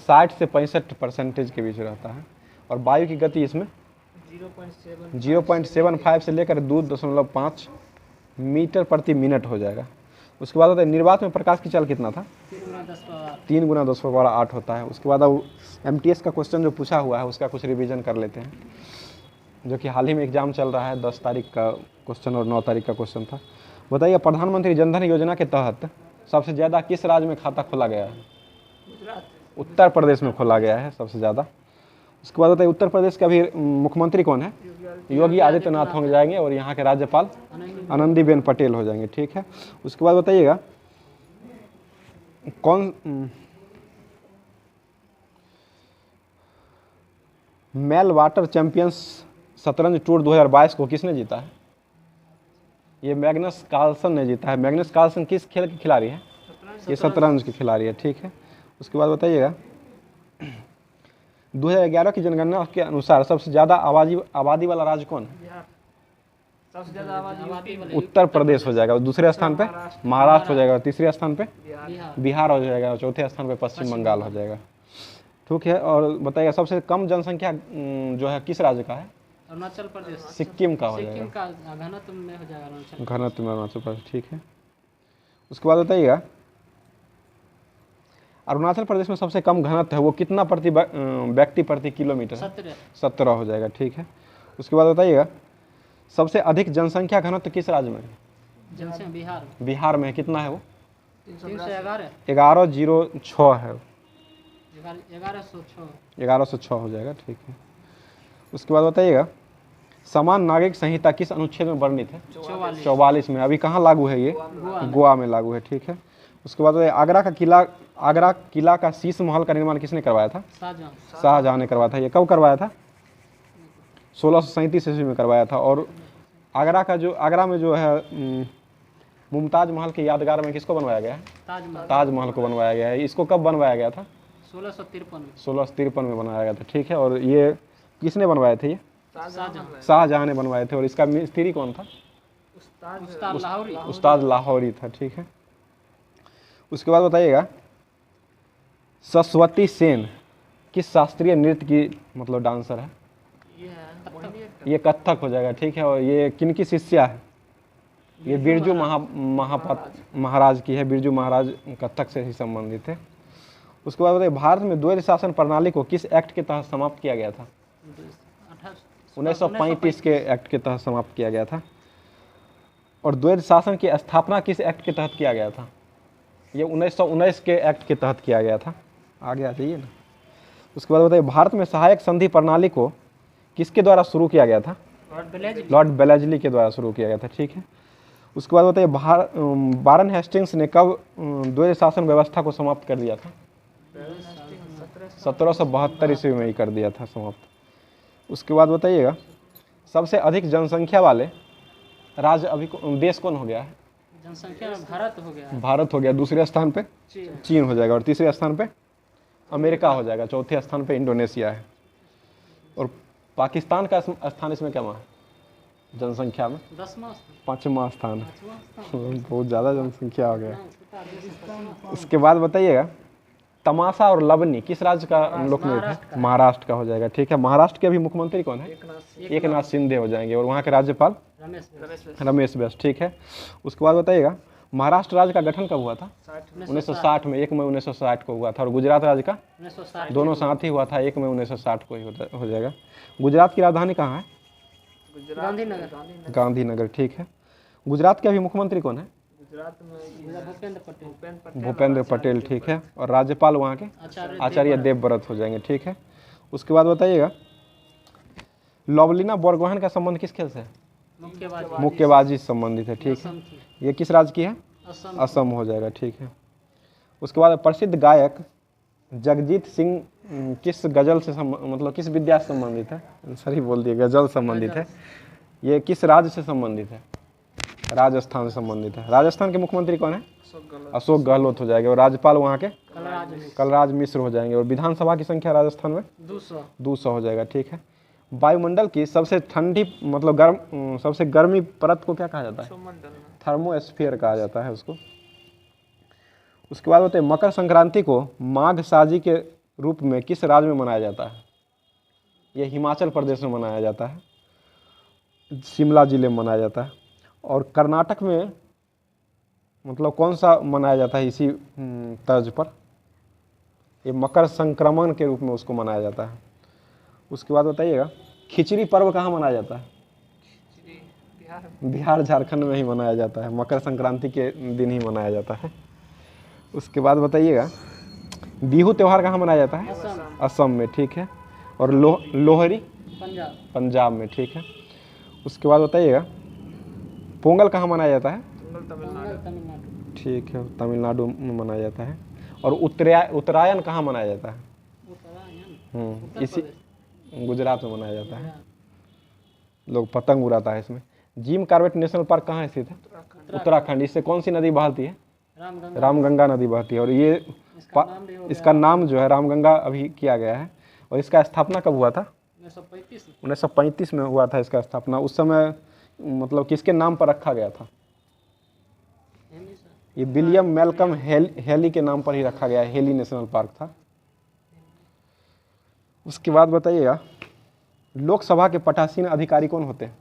60 से 65% के बीच रहता है। और वायु की गति इसमें 0.75 से लेकर 2.5 मीटर प्रति मिनट हो जाएगा। उसके बाद होता है निर्वात में प्रकाश की चाल कितना था? 3 गुना 10⁻8 होता है। उसके बाद अब MTS का क्वेश्चन जो पूछा हुआ है उसका कुछ रिवीजन कर लेते हैं, जो कि हाल ही में एग्जाम चल रहा है। 10 तारीख का क्वेश्चन और 9 तारीख का क्वेश्चन था। बताइए प्रधानमंत्री जनधन योजना के तहत सबसे ज़्यादा किस राज्य में खाता खोला गया है? उत्तर प्रदेश में खोला गया है सबसे ज़्यादा। उसके बाद बताइए उत्तर प्रदेश के अभी मुख्यमंत्री कौन है? योगी आदित्यनाथ हो जाएंगे और यहाँ के राज्यपाल आनंदीबेन पटेल हो जाएंगे। ठीक है। उसके बाद बताइएगा मेल वाटर चैंपियंस शतरंज टूर 2022 को किसने जीता है? ये मैग्नस कार्लसन ने जीता है। मैग्नस कार्लसन किस खेल के खिलाड़ी है? ये शतरंज के खिलाड़ी है। ठीक है। उसके बाद बताइएगा 2011 की जनगणना के अनुसार सबसे ज़्यादा आबादी वाला राज्य कौन है? सबसे ज्यादा आबादी उत्तर प्रदेश हो जाएगा। दूसरे स्थान पे महाराष्ट्र हो जाएगा। तीसरे स्थान पे बिहार हो जाएगा। और चौथे स्थान पे पश्चिम बंगाल हो जाएगा। ठीक है। और बताइएगा सबसे कम जनसंख्या जो है किस राज्य का है? अरुणाचल प्रदेश। सिक्किम का हो जाएगा। सिक्किम का घनत्व में हो जाएगा अरुणाचल। घनत्व में अरुणाचल प्रदेश। ठीक है। उसके बाद बताइएगा अरुणाचल प्रदेश में सबसे कम घनत्व है वो कितना व्यक्ति प्रति किलोमीटर? 17 हो जाएगा। ठीक है। उसके बाद बताइएगा सबसे अधिक जनसंख्या घनत्व किस राज्य में है? जनसंख्या बिहार में बिहार में है। कितना है वो? 311 1106 है। 1106 1106 हो जाएगा, ठीक है। उसके बाद बताइएगा समान नागरिक संहिता किस अनुच्छेद में वर्णित है? 44 में। अभी कहाँ लागू है ये? गोवा में लागू है, ठीक है। उसके बाद बताइए आगरा किला का शीश महल का निर्माण किसने करवाया था? शाहजहां ने करवाया था। ये कब करवाया था? 1637 ईस्वी में करवाया था। और आगरा में जो है मुमताज महल के यादगार में किसको बनवाया गया है? ताजमहल को बनवाया गया है। इसको कब बनवाया गया था? 1653 में बनाया गया था, ठीक है। और ये किसने बनवाए थे? ये शाहजहां ने बनवाए थे। और इसका मिस्त्री कौन था? उस्ताद लाहौरी था, ठीक है। उसके बाद बताइएगा सरस्वती सेन किस शास्त्रीय नृत्य की मतलब डांसर है? ये कथक हो जाएगा, ठीक है। और ये किनकी शिष्या है? ये बिरजू महाराज की है। बिरजू महाराज कथक से ही संबंधित है। उसके बाद बताइए भारत में द्वैध शासन प्रणाली को किस एक्ट के तहत समाप्त किया गया था? 1935 के एक्ट के तहत समाप्त किया गया था। और द्वैध शासन की स्थापना किस एक्ट के तहत किया गया था? ये 1919 के एक्ट के तहत किया गया था। आगे आ जाइए ना। उसके बाद बताइए भारत में सहायक संधि प्रणाली को किसके द्वारा शुरू किया गया था? लॉर्ड बेलेजली के द्वारा शुरू किया गया था, ठीक है। उसके बाद बताइए वारन हेस्टिंग्स ने कब द्वैध शासन व्यवस्था को समाप्त कर दिया था? 1772 ईस्वी में ही कर दिया था समाप्त। उसके बाद बताइएगा सबसे अधिक जनसंख्या वाले राज्य अभी देश कौन हो गया है? जनसंख्या में भारत हो गया। दूसरे स्थान पे चीन हो जाएगा। और तीसरे स्थान पे अमेरिका हो जाएगा। चौथे स्थान पे इंडोनेशिया है। और पाकिस्तान का स्थान इसमें क्या है जनसंख्या में? 5वां स्थान है। बहुत ज़्यादा जनसंख्या हो गया। उसके बाद बताइएगा तमाशा और लवनी किस राज्य का लोकनृत्य है? महाराष्ट्र का हो जाएगा, ठीक है। महाराष्ट्र के अभी मुख्यमंत्री कौन है? एकनाथ शिंदे हो जाएंगे। और वहाँ के राज्यपाल रमेश बैस, ठीक है। उसके बाद बताइएगा महाराष्ट्र राज्य का गठन कब हुआ था? 1960 में। 1 मई 1960 को हुआ था। और गुजरात राज्य का? 1960 दोनों साथ ही हुआ था। 1 मई 1960 को ही हो जाएगा। गुजरात की राजधानी कहाँ है? गांधीनगर, ठीक है। गुजरात के अभी मुख्यमंत्री कौन है? भूपेंद्र पटेल, ठीक है। और राज्यपाल वहाँ के आचार्य देवव्रत हो जाएंगे, ठीक है। उसके बाद बताइएगा लवलीना बोरगोहान का संबंध किस खेल से है? मुक्केबाजी से संबंधित है, ठीक है। ये किस राज्य की है? असम हो जाएगा, ठीक है। उसके बाद प्रसिद्ध गायक जगजीत सिंह किस गजल से मतलब किस विद्या से संबंधित है? सही बोल दिए, गजल संबंधित है। ये किस राज्य से संबंधित है? राजस्थान से संबंधित है। राजस्थान के मुख्यमंत्री कौन है? अशोक गहलोत हो जाएंगे। और राज्यपाल वहाँ के कलराज मिश्र हो जाएंगे। और विधानसभा की संख्या राजस्थान में 200 हो जाएगा, ठीक है। वायुमंडल की सबसे ठंडी मतलब सबसे गर्मी परत को क्या कहा जाता है? थर्मोस्फीयर कहा जाता है उसको। उसके बाद होते हैं मकर संक्रांति को माघ साजी के रूप में किस राज्य में मनाया जाता है? ये हिमाचल प्रदेश में मनाया जाता है। शिमला जिले में मनाया जाता है। और कर्नाटक में मतलब कौन सा मनाया जाता है इसी तर्ज पर? ये मकर संक्रमण के रूप में उसको मनाया जाता है। उसके बाद बताइएगा खिचड़ी पर्व कहाँ मनाया जाता है? बिहार झारखंड में ही मनाया जाता है। मकर संक्रांति के दिन ही मनाया जाता है। उसके बाद बताइएगा बिहू त्यौहार कहाँ मनाया जाता है? असम में, ठीक है। और लोहरी पंजाब में, ठीक है। उसके बाद बताइएगा पोंगल कहाँ मनाया जाता है? ठीक है, तमिलनाडु में मनाया जाता है। और उत्तरायण कहाँ मनाया जाता है? इसी गुजरात में मनाया जाता है। लोग पतंग उड़ाता है इसमें। जिम कॉर्बेट नेशनल पार्क कहाँ स्थित है? उत्तराखंड। इससे कौन सी नदी बहती है? रामगंगा नदी बहती है। और ये इसका नाम जो है रामगंगा अभी किया गया है। और इसका स्थापना कब हुआ था? 1935 में हुआ था इसका स्थापना। उस समय मतलब किसके नाम पर रखा गया था? ये विलियम मेलकम हेली के नाम पर ही रखा गया है। हेली नेशनल पार्क था। उसके बाद बताइएगा लोकसभा के पटासीन अधिकारी कौन होते हैं?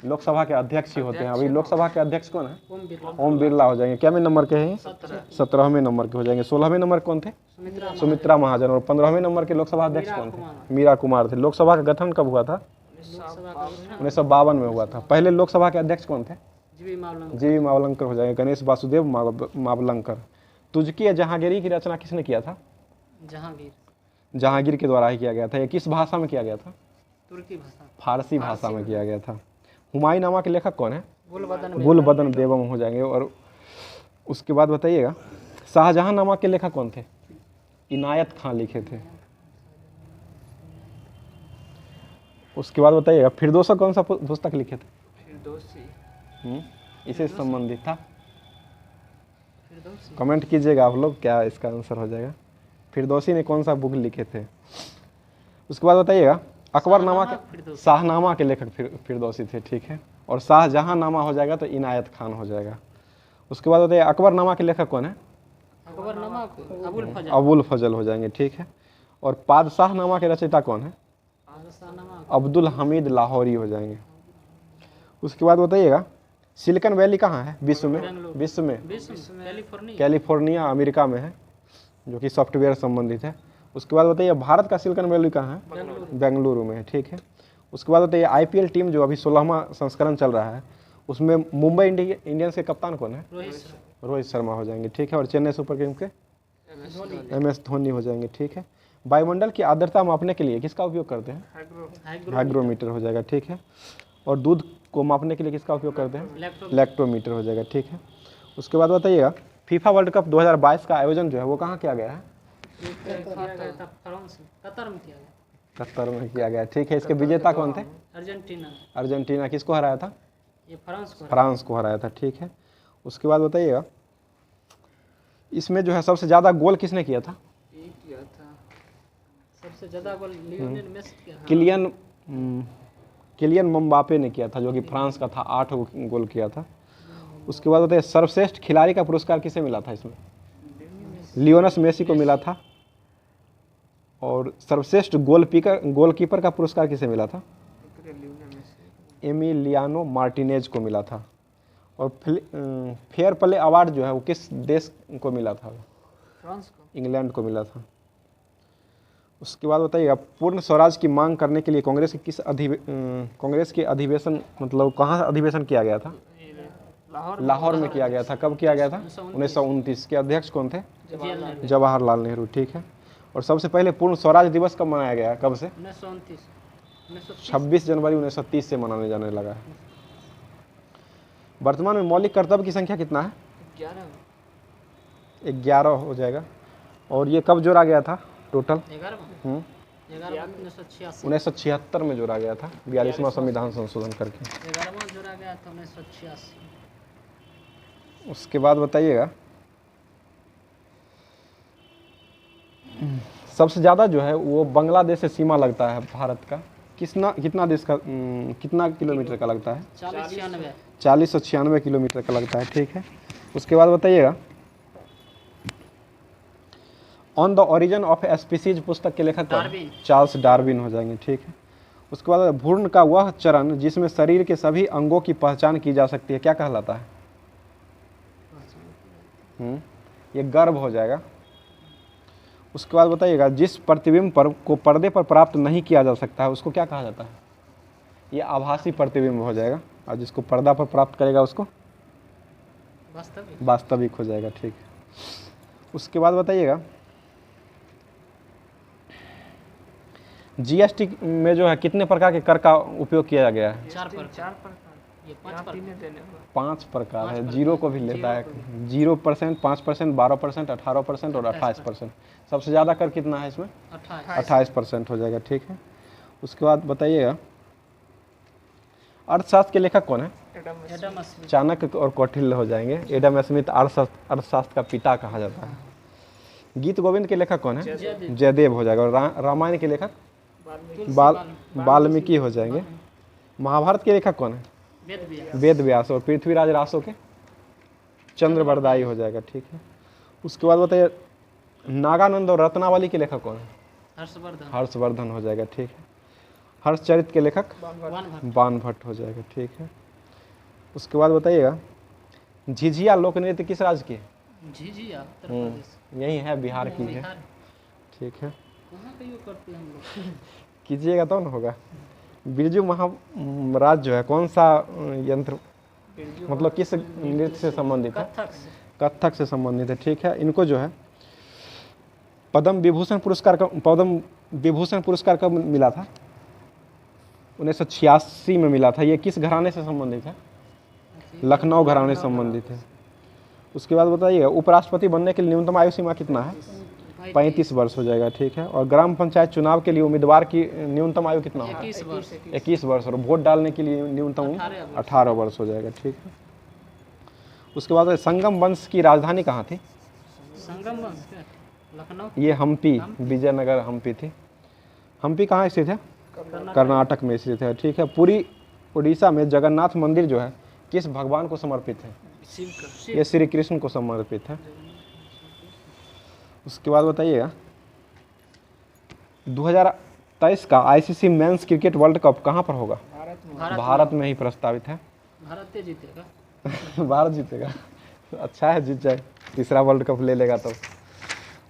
लोकसभा के अध्यक्ष ही होते हैं। अभी लोकसभा के अध्यक्ष कौन है? ओम बिरला हो जाएंगे। क्या में नंबर के हैं? 17वें नंबर के हो जाएंगे। 16वें नंबर कौन थे? सुमित्रा महाजन। और 15वें नंबर के लोकसभा अध्यक्ष कौन थे? मीरा कुमार थे। लोकसभा का गठन कब हुआ था? लोकसभा का घोषणा 1952 में हुआ था। पहले लोकसभा के अध्यक्ष कौन थे? जीवी मावलंकर। जीवी मावलंकर हो जाएंगे, गणेश वासुदेव मावलंकर। तुर्की या जहांगीरी की रचना किसने किया था? जहांगीर। जहांगीर के द्वारा ही किया गया था। ये किस भाषा में किया गया था? तुर्की भाषा। फारसी भाषा में किया गया था। हुमायूं नामा के लेखक कौन है? गुलबदन गुलबदन बेगम हो जाएंगे। और उसके बाद बताइएगा शाहजहां नामा के लेखक कौन थे? इनायत खां लिखे थे। उसके बाद बताइएगा फिरदौसा कौन सा पुस्तक लिखे थे? फिरदौसी। इसे संबंधित था। फिरदौसी। कमेंट कीजिएगा आप लोग क्या इसका आंसर हो जाएगा। फिरदौसी ने कौन सा बुक लिखे थे? उसके बाद बताइएगा अकबरनामा के शाहनामा के लेखक फिरदौसी थे, ठीक है। और शाहजहां नामा हो जाएगा तो इनायत खान हो जाएगा। उसके बाद बताइए अकबरनामा के लेखक कौन है? अकबरनामा अबुल फजल। अबुल फजल हो जाएंगे, ठीक है। और पादशाहनामा के रचयिता कौन है? अब्दुल हमीद लाहौरी हो जाएंगे। उसके बाद बताइएगा सिलिकॉन वैली कहाँ है विश्व में? विश्व में कैलिफोर्निया अमेरिका में है, जो कि सॉफ्टवेयर संबंधित है। उसके बाद बताइए भारत का सिलिकॉन वैली कहाँ है? बेंगलुरु में है, ठीक है। उसके बाद बताइए आईपीएल टीम जो अभी 16वां संस्करण चल रहा है उसमें मुंबई इंडियंस के कप्तान कौन है? रोहित शर्मा हो जाएंगे, ठीक है। और चेन्नई सुपर किंग्स के MS धोनी हो जाएंगे, ठीक है। वायुमंडल की आर्द्रता मापने के लिए किसका उपयोग करते हैं? हाइग्रोमीटर हो जाएगा, ठीक है। और दूध को मापने के लिए किसका उपयोग करते हैं? लैक्टोमीटर हो जाएगा, ठीक है। उसके बाद बताइएगा फीफा वर्ल्ड कप 2022 का आयोजन जो है वो कहाँ किया गया है? कतर में किया गया, ठीक है। इसके विजेता कौन थे? अर्जेंटीना। किसको हराया था? ये फ्रांस को हराया था, ठीक है। उसके बाद बताइएगा इसमें जो है सबसे ज़्यादा गोल किसने किया था? सबसे ज़्यादा गोल लियोनेल मेसी किया। किलियन मम्बापे ने किया था, जो कि फ्रांस का था, 8 गोल किया था। उसके बाद बताइए सर्वश्रेष्ठ खिलाड़ी का पुरस्कार किसे मिला था इसमें? लियोनेल मेसी को मिला था। और सर्वश्रेष्ठ गोलकीपर का पुरस्कार किसे मिला था? एमिलियानो मार्टिनेज को मिला था। और फेयर प्ले अवार्ड जो है वो किस देश को मिला था? फ्रांस को। इंग्लैंड को मिला था। उसके बाद बताइएगा पूर्ण स्वराज की मांग करने के लिए कांग्रेस के अधिवेशन मतलब कहाँ अधिवेशन किया गया था? लाहौर में किया गया था। कब किया गया था? 1929। के अध्यक्ष कौन थे? जवाहरलाल नेहरू, ठीक है। और सबसे पहले पूर्ण स्वराज दिवस कब मनाया गया? कब से? 26 जनवरी 1930 से मनाने जाने लगा है। वर्तमान में मौलिक कर्तव्य की संख्या कितना है? 11 हो जाएगा। और ये कब जोड़ा गया था टोटल? 1976 में जोड़ा गया था, 42वां संविधान संशोधन करके। 11वां जोड़ा गया था 1986। उसके बाद बताइएगा सबसे ज़्यादा जो है वो बांग्लादेश से सीमा लगता है भारत का। कितना देश का कितना किलोमीटर का लगता है? 4096 किलोमीटर का लगता है, ठीक है। उसके बाद बताइएगा on the origin of species पुस्तक के लेखक चार्ल्स डार्विन हो जाएंगे, ठीक है। उसके बाद भ्रूण का वह चरण जिसमें शरीर के सभी अंगों की पहचान की जा सकती है क्या कहलाता है? ये गर्भ हो जाएगा। उसके बाद बताइएगा जिस प्रतिबिंब को पर्दे पर प्राप्त नहीं किया जा सकता है उसको क्या कहा जाता है? ये आभासी प्रतिबिंब हो जाएगा। और जिसको पर्दा पर प्राप्त करेगा उसको वास्तविक हो जाएगा, ठीक है। उसके बाद बताइएगा GST में जो है कितने प्रकार के कर का उपयोग किया गया है? 5 प्रकार है। जीरो को भी लेता है। 0%, 5%, 12%, 18% और 28%। सबसे ज़्यादा कर कितना है इसमें? 28% हो जाएगा, ठीक है। उसके बाद बताइएगा अर्थशास्त्र के लेखक कौन है? चाणक्य और कौटिल्य हो जाएंगे। एडम स्मिथ अर्थशास्त्र का पिता कहा जाता है। गीत गोविंद के लेखक कौन है? जयदेव हो जाएगा। और रामायण के लेखक वाल्मीकि हो जाएंगे। महाभारत के लेखक कौन है? वेद व्यास। और पृथ्वीराज रासो के चंद्रबरदाई हो जाएगा, ठीक है। उसके बाद बताइए नागानंद और रत्नावली के लेखक कौन है? हर्षवर्धन हो जाएगा, ठीक है। हर्षचरित के लेखक बाणभट्ट हो जाएगा, ठीक है। उसके बाद बताइएगा झिझिया लोक नृत्य किस राज्य की है? झिझिया यही है, बिहार की है, ठीक है। करते हैं हम लोग। कीजिएगा तो ना होगा। बिरजू महाराज जो है कौन सा यंत्र मतलब किस नृत्य से संबंधित है? कथक से। कथक से संबंधित है, ठीक है। इनको जो है पद्म विभूषण पुरस्कार कब मिला था? 1986 में मिला था। ये किस घराने से संबंधित है? लखनऊ घराने से संबंधित है। उसके बाद बताइएगा उपराष्ट्रपति बनने के लिए न्यूनतम आयु सीमा कितना है? 35 वर्ष हो जाएगा, ठीक है। और ग्राम पंचायत चुनाव के लिए उम्मीदवार की न्यूनतम आयु कितना होगा? 21 वर्ष। और वोट डालने के लिए न्यूनतम 18 वर्ष हो जाएगा, ठीक है। उसके बाद संगम वंश की राजधानी कहाँ थी? संगम वंश क्या? लखनऊ। ये हम्पी, विजयनगर हम्पी थी। हम्पी कहाँ स्थित है? कर्नाटक में स्थित है, ठीक है। पूरी उड़ीसा में जगन्नाथ मंदिर जो है किस भगवान को समर्पित है? शिव का। ये श्री कृष्ण को समर्पित है। उसके बाद बताइएगा 2023 का ICC men's cricket world cup कहाँ पर होगा? भारत में ही प्रस्तावित है। भारत जीतेगा। भारत जीतेगा, अच्छा है, जीत जाए, तीसरा वर्ल्ड कप ले लेगा तो।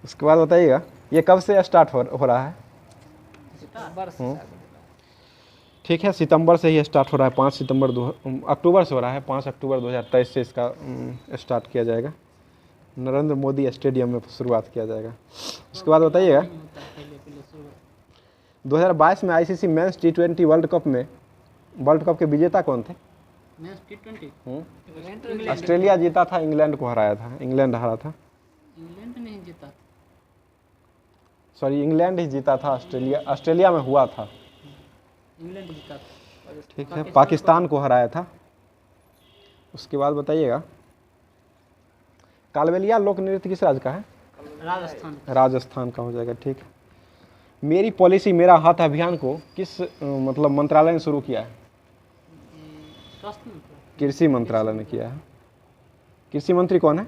उसके बाद बताइएगा ये कब से स्टार्ट हो रहा है? ठीक है, सितंबर से ही स्टार्ट हो रहा है। 5 अक्टूबर से हो रहा है। 5 अक्टूबर 2023 से इसका स्टार्ट किया जाएगा। नरेंद्र मोदी स्टेडियम में शुरुआत किया जाएगा। उसके बाद बताइएगा 2022 में ICC men's T20 world cup के विजेता कौन थे? T20 ऑस्ट्रेलिया जीता था, इंग्लैंड को हराया था। इंग्लैंड हारा था। इंग्लैंड नहीं जीता, सॉरी, इंग्लैंड ही जीता था। ऑस्ट्रेलिया में हुआ था, इंग्लैंड जीता था, ठीक है। पाकिस्तान को हराया था। उसके बाद बताइएगा कालबेलिया लोक नृत्य किस राज्य का है? राजस्थान। राजस्थान का हो जाएगा, ठीक है। मेरी पॉलिसी मेरा हाथ अभियान को किस मतलब मंत्रालय ने शुरू किया है? स्वास्थ्य मंत्रालय। कृषि मंत्रालय ने किया है। कृषि मंत्री कौन है?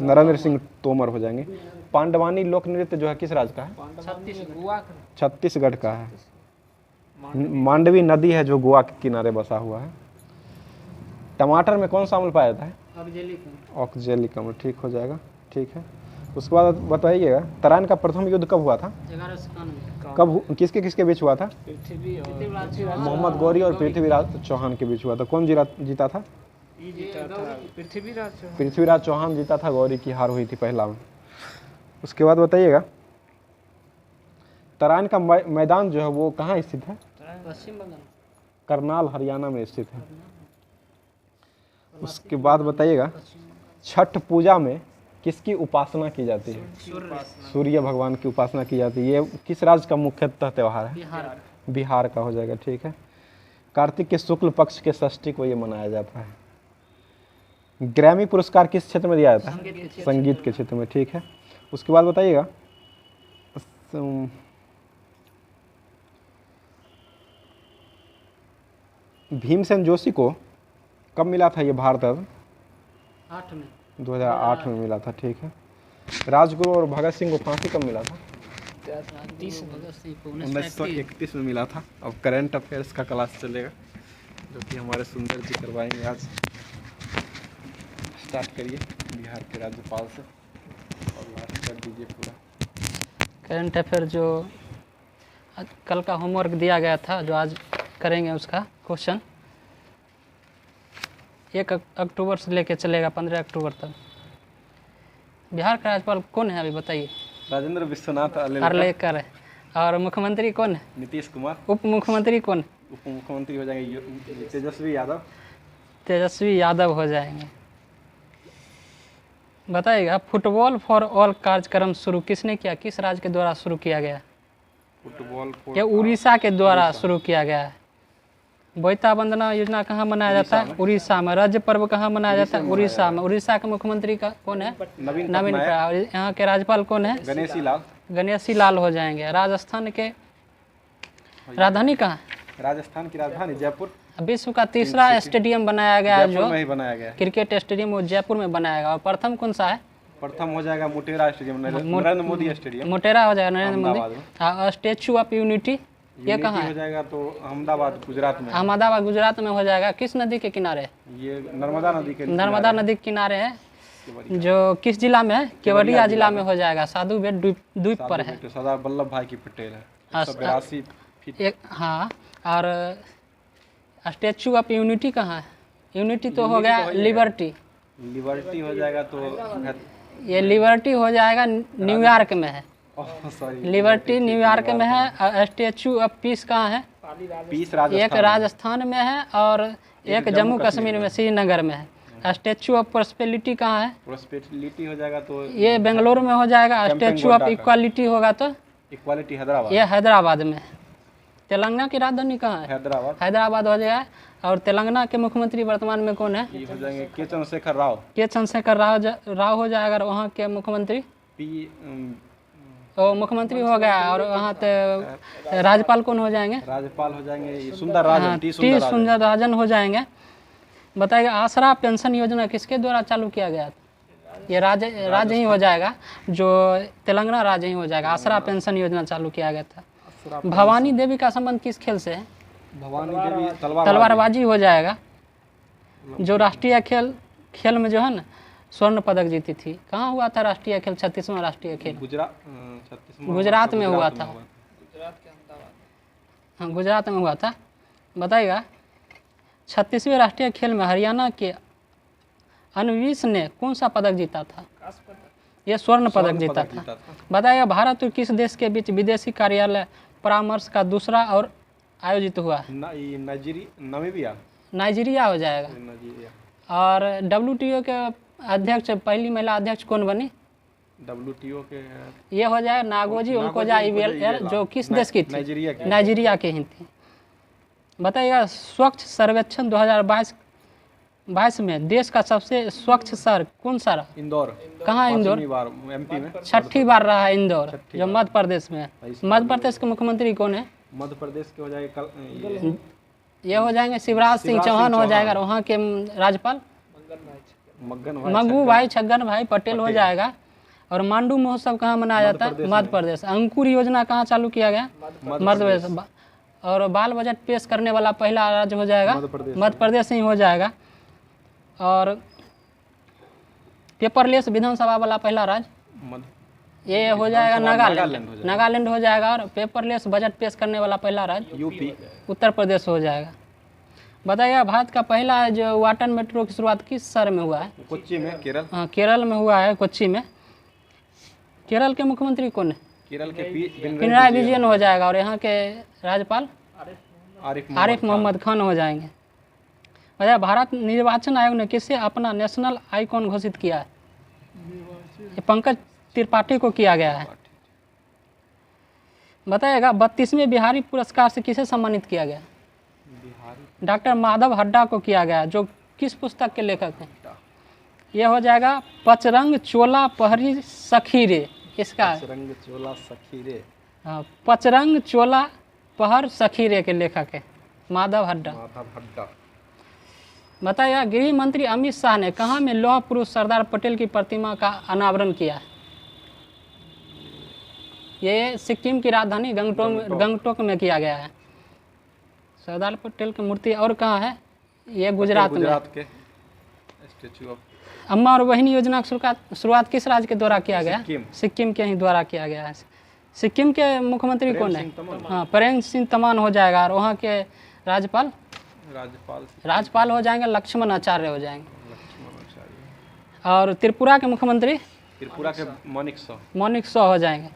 नरेंद्र सिंह तोमर हो जाएंगे। पांडवानी लोक नृत्य जो है किस राज्य का है? छत्तीसगढ़ का है। मांडवी नदी है जो गोवा के किनारे बसा हुआ है। टमाटर में कौन सा अम्ल पाया जाता है? ऑक्जेलिक अम्ल, ठीक हो जाएगा, ठीक है। उसके बाद बताइएगा तराइन का प्रथम युद्ध कब हुआ था? 1191। कब किसके किसके बीच हुआ था? पृथ्वीराज चौहान। मोहम्मद गौरी और पृथ्वीराज चौहान के बीच हुआ था। कौन जीता था? पृथ्वीराज चौहान जीता था, गौरी की हार हुई थी पहला में। उसके बाद बताइएगा तराइन का मैदान जो है वो कहाँ स्थित है? पश्चिम बंगाल। करनाल हरियाणा में स्थित है। उसके बाद बताइएगा छठ पूजा में किसकी उपासना की जाती है? सूर्य भगवान की उपासना की जाती है। ये किस राज्य का मुख्यतः त्यौहार है? बिहार का हो जाएगा, ठीक है। कार्तिक के शुक्ल पक्ष के षष्ठी को ये मनाया जाता है। ग्रैमी पुरस्कार किस क्षेत्र में दिया जाता है? संगीत के क्षेत्र में, ठीक है। उसके बाद बताइएगा भीमसेन जोशी को कब मिला था ये भारत रत्न? 2008 में मिला था, ठीक है। राजगुरु और भगत सिंह को फांसी कब मिला था? 1931 में मिला था। अब करंट अफेयर्स का क्लास चलेगा जो कि हमारे सुंदर जी करवाएंगे आज। स्टार्ट करिए बिहार के राज्यपाल से और लास्ट कर दीजिए पूरा। करंट अफेयर जो कल का होमवर्क दिया गया था जो आज करेंगे उसका क्वेश्चन 1 अक्टूबर से लेकर चलेगा 15 अक्टूबर तक। बिहार का राज्यपाल कौन है अभी बताइए? राजेंद्र विश्वनाथ आर्लेकर है। और मुख्यमंत्री कौन है? नीतीश कुमार। उप मुख्यमंत्री कौन? उप मुख्यमंत्री हो जाएंगे तेजस्वी यादव। तेजस्वी यादव हो जाएंगे। बताइएगा फुटबॉल फॉर ऑल कार्यक्रम शुरू किसने किया? किस राज्य के द्वारा शुरू किया गया? फुटबॉल ये उड़ीसा के द्वारा शुरू किया गया है। बोईता वंदना योजना कहाँ मनाया जाता है? उड़ीसा में। राज्य पर्व कहाँ मनाया जाता है? उड़ीसा में। उड़ीसा के मुख्यमंत्री का कौन है? नवीन पटनायक। यहाँ के राज्यपाल कौन है? गणेशी लाल हो जाएंगे। राजस्थान के राजधानी कहाँ है? राजस्थान की राजधानी जयपुर। विश्व का तीसरा स्टेडियम बनाया गया है जो में ही बनाया गया है। क्रिकेट स्टेडियम वो जयपुर में बनाया गया। और प्रथम कौन सा है? प्रथम हो जाएगा मोटेरा स्टेडियम, नरेंद्र मोदी स्टेडियम। मोटेरा हो जाएगा Narendra Modi. Statue of unity ये कहाँ है? हो जाएगा तो अहमदाबाद गुजरात में। अहमदाबाद गुजरात में हो जाएगा। किस नदी के किनारे? ये नर्मदा नदी के किनारे है। जो किस जिला में है? केवड़िया जिला में हो जाएगा। साधु बेट द्वीप पर है। सरदार वल्लभ भाई की पटेल है। 182 फीट। हाँ और स्टैचू ऑफ यूनिटी कहाँ है? यूनिटी तो हो गया लिबर्टी, लिबर्टी हो जाएगा तो ये लिबर्टी हो जाएगा न्यूयॉर्क में है। सॉरी, लिबर्टी न्यूयॉर्क में है। और स्टैचू ऑफ पीस कहाँ है? पीस एक राजस्थान में है और एक जम्मू कश्मीर में, श्रीनगर में है। स्टैचू ऑफ प्रोस्पेरिटी कहाँ है? प्रोस्पेरिटी हो जाएगा तो ये बेंगलुरु में हो जाएगा। स्टैचू ऑफ इक्वालिटी होगा तो इक्वालिटी हैदराबाद, ये हैदराबाद में है। तेलंगाना की राजधानी कहाँ है? हैदराबाद। हैदराबाद हो जाएगा। और तेलंगाना के मुख्यमंत्री वर्तमान में कौन है? ये हो जाएंगे के चंद्रशेखर राव। के चंद्रशेखर राव हो जाएगा। और वहाँ के मुख्यमंत्री तो मुख्यमंत्री हो गया। और वहाँ तो राज्यपाल कौन हो जाएंगे? राज्यपाल हो जाएंगे सुंदरराजन, टी टी सुंदरराजन हो जाएंगे। बताइए आसरा पेंशन योजना किसके द्वारा चालू किया गया था? ये राज्य ही हो जाएगा, जो तेलंगाना राज्य ही हो जाएगा। आसरा पेंशन योजना चालू किया गया था। भवानी देवी का संबंध किस खेल से है? भवानी देवी तलवारबाजी हो जाएगा। जो राष्ट्रीय खेल में जो है ना स्वर्ण पदक जीती थी, कहाँ हुआ था राष्ट्रीय खेल? 36वां राष्ट्रीय खेल गुजरात में हुआ था। हाँ, गुजरात में हुआ था। बताइएगा 36वें राष्ट्रीय खेल में हरियाणा के अनवीश ने कौन सा पदक जीता था? ये स्वर्ण पदक जीता था। बताइए भारत और किस देश के बीच विदेशी कार्यालय परामर्श का दूसरा और आयोजित हुआ? नाइजीरिया हो जाएगा। और WTO के अध्यक्ष, पहली महिला अध्यक्ष कौन बनी? WTO के ये हो जाए नागोजी ओकोजा-इवेला, जो किस देश की थी? नाइजीरिया की ही थी। बताइएगा स्वच्छ सर्वेक्षण 2022 में देश का सबसे स्वच्छ शहर कौन सा रहा? इंदौर। कहाँ इंदौर? MP में 6ठी बार रहा है इंदौर, जो मध्य प्रदेश में है। मध्य प्रदेश के मुख्यमंत्री कौन है? मध्य प्रदेश के हो जाएगा ये हो जाएंगे शिवराज सिंह चौहान हो जाएगा। और वहाँ के राज्यपाल मग्गू भाई छगन भाई पटेल हो जाएगा। और मांडू महोत्सव कहाँ मनाया जाता है? मध्य प्रदेश। अंकुर योजना कहाँ चालू किया गया? मध्य प्रदेश। और बाल बजट पेश करने वाला पहला राज्य हो जाएगा मध्य प्रदेश ही हो जाएगा। और पेपरलेस विधानसभा वाला पहला राज्य ये हो जाएगा नागालैंड हो जाएगा। और पेपरलेस बजट पेश करने वाला पहला राज्य यूपी, उत्तर प्रदेश हो जाएगा। बताइए भारत का पहला जो वाटर मेट्रो की शुरुआत किस शहर में हुआ है? कोच्चि में, केरल। हाँ, केरल में हुआ है, कोच्चि में। केरल के मुख्यमंत्री कौन है? केरल के पिनराई विजयन हो जाएगा। और यहाँ के राज्यपाल आरिफ मोहम्मद खान हो जाएंगे। बताइए भारत निर्वाचन आयोग ने किसे अपना नेशनल आइकॉन घोषित किया है? ये पंकज त्रिपाठी को किया गया है। बताइएगा 32वें बिहारी पुरस्कार से किसे सम्मानित किया गया? डॉक्टर माधव हड्डा को किया गया, जो किस पुस्तक के लेखक हैं? ये हो जाएगा पचरंग चोला पहरी सखी रे। इसका पचरंग चोला सखी रे। हाँ, पचरंग चोला पहर सखी रे के लेखक है माधव हड्डा। बताइए गृह मंत्री अमित शाह ने कहाँ में लौह पुरुष सरदार पटेल की प्रतिमा का अनावरण किया? ये सिक्किम की राजधानी गंगटोक में किया गया है। सरदार पटेल की मूर्ति। और कहाँ है? ये गुजरात के स्टैचू ऑफ। अम्मा और बहिनी योजना की शुरुआत किस राज्य के द्वारा किया गया? सिक्किम के ही द्वारा किया गया है। सिक्किम के मुख्यमंत्री कौन है? हाँ, प्रेम सिंह तमान हो जाएगा। और वहाँ के राज्यपाल हो जाएंगे लक्ष्मण आचार्य हो जाएंगे। और त्रिपुरा के मुख्यमंत्री मोनिक शॉ हो जाएंगे।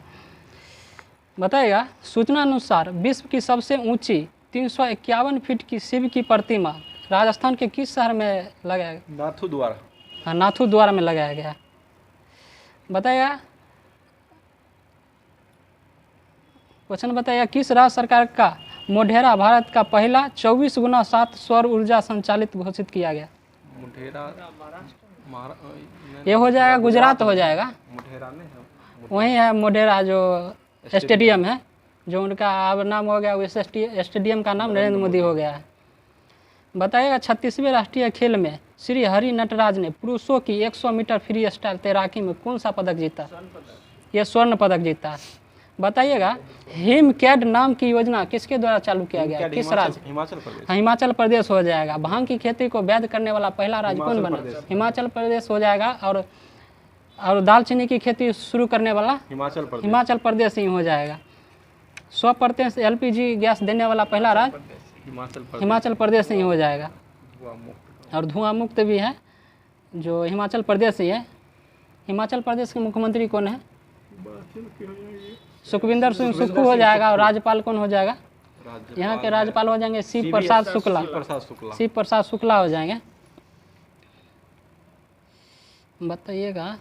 बताइएगा सूचना अनुसार विश्व की सबसे ऊंची 351 फीट की शिव की प्रतिमा राजस्थान के किस शहर में लगाया गया? नाथुद्वारा। हाँ, नाथुद्वारा में लगाया गया। बताइएगा क्वेश्चन बताइए किस राज्य सरकार का मोढेरा भारत का पहला 24 गुना 7 सौर ऊर्जा संचालित घोषित किया गया? ये हो जाएगा गुजरात हो जाएगा। वही है मोढेरा जो स्टेडियम है, जो उनका अब नाम हो गया। उस स्टेडियम का नाम नरेंद्र मोदी हो गया है। बताइएगा 36वें राष्ट्रीय खेल में श्री हरि नटराज ने पुरुषों की 100 मीटर फ्री स्टाइल तैराकी में कौन सा पदक जीता? ये स्वर्ण पदक जीता है। बताइएगा हिमकैड नाम की योजना किसके द्वारा चालू किया गया? किस राज्य? हिमाचल प्रदेश हो जाएगा। भांग की खेती को वैध करने वाला पहला राज्य कौन बना? हिमाचल प्रदेश हो जाएगा। और दालचीनी की खेती शुरू करने वाला हिमाचल प्रदेश ही हो जाएगा। 100% LPG गैस देने वाला पहला राज्य हिमाचल प्रदेश ही हो जाएगा। और धुआं मुक्त भी है जो हिमाचल प्रदेश ही है। हिमाचल प्रदेश के मुख्यमंत्री कौन है? सुखविंदर सिंह सुक्खू हो जाएगा। और राज्यपाल कौन हो जाएगा? यहाँ के राज्यपाल हो जाएंगे शिव प्रसाद शुक्ला। शिव प्रसाद शुक्ला हो जाएंगे। बताइएगा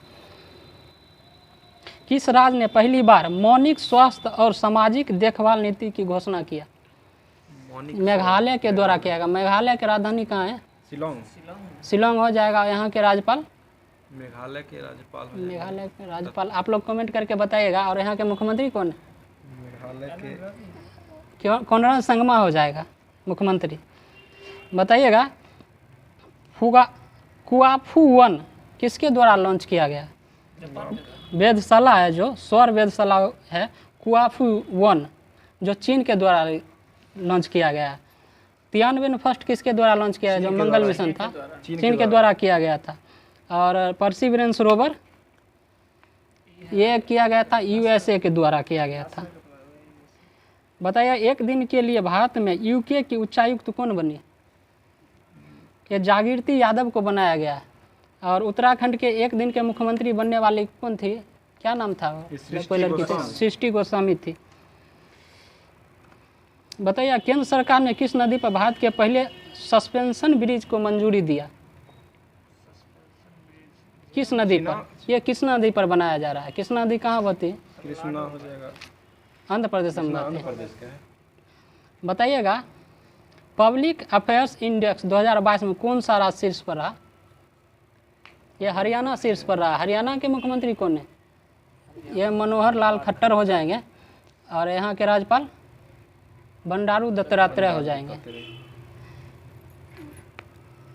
किस राज्य ने पहली बार मौलिक स्वास्थ्य और सामाजिक देखभाल नीति की घोषणा किया? मेघालय के द्वारा किया गया। मेघालय की राजधानी कहाँ है? शिलोंग हो जाएगा। यहाँ के राज्यपाल मेघालय के राज्यपाल आप लोग कमेंट करके बताइएगा। और यहाँ के मुख्यमंत्री कौन है? मेघालय के कोनराड संगमा हो जाएगा मुख्यमंत्री। बताइएगा कुआफू वन किसके द्वारा लॉन्च किया गया? वेधशाला है जो सौर वेधशाला है कुआफू वन, जो चीन के द्वारा लॉन्च किया गया है। तियानवे फर्स्ट किसके द्वारा लॉन्च किया है? जो मंगल मिशन था चीन के द्वारा किया गया था। और परसिवरेंस रोवर ये किया गया था USA के द्वारा किया गया था। बताइए एक दिन के लिए भारत में UK की उच्चायुक्त कौन बनी? ये जागृति यादव को बनाया गया है। और उत्तराखंड के एक दिन के मुख्यमंत्री बनने वाली कौन थी? क्या नाम था? सृष्टि गोस्वामी थी। बताइए केंद्र सरकार ने किस नदी पर भारत के पहले सस्पेंशन ब्रिज को मंजूरी दिया? किस नदी पर? ये किस नदी पर बनाया जा रहा है? किस नदी कहाँ बहती है? कृष्णा हो जाएगा। आंध्र प्रदेश में बहती है। बताइएगा पब्लिक अफेयर्स इंडेक्स 2022 में कौन सा राज्य शीर्ष पर रहा? ये हरियाणा शीर्ष पर रहा। हरियाणा के मुख्यमंत्री कौन है? ये मनोहर लाल खट्टर हो जाएंगे। और यहाँ के राज्यपाल बंडारू दत्तात्रेय हो जाएंगे।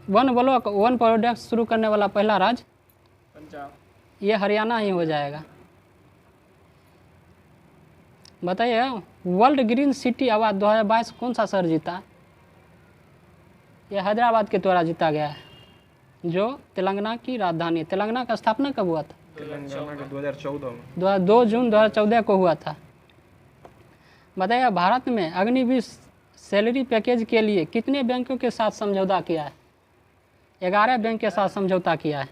वन ब्लॉक वन प्रोडक्ट शुरू करने वाला पहला राज्य पंजाब, ये हरियाणा ही हो जाएगा। बताइए वर्ल्ड ग्रीन सिटी अवार्ड 2022 कौन सा शहर जीता? ये हैदराबाद के द्वारा जीता गया है, जो तेलंगाना की राजधानी। तेलंगाना का स्थापना कब हुआ था? तेलंगाना के 2014 में 2 जून 2014 को हुआ था। बताइए भारत में अग्निवीर सैलरी पैकेज के लिए कितने बैंकों के साथ समझौता किया है? 11 बैंक के साथ समझौता किया है।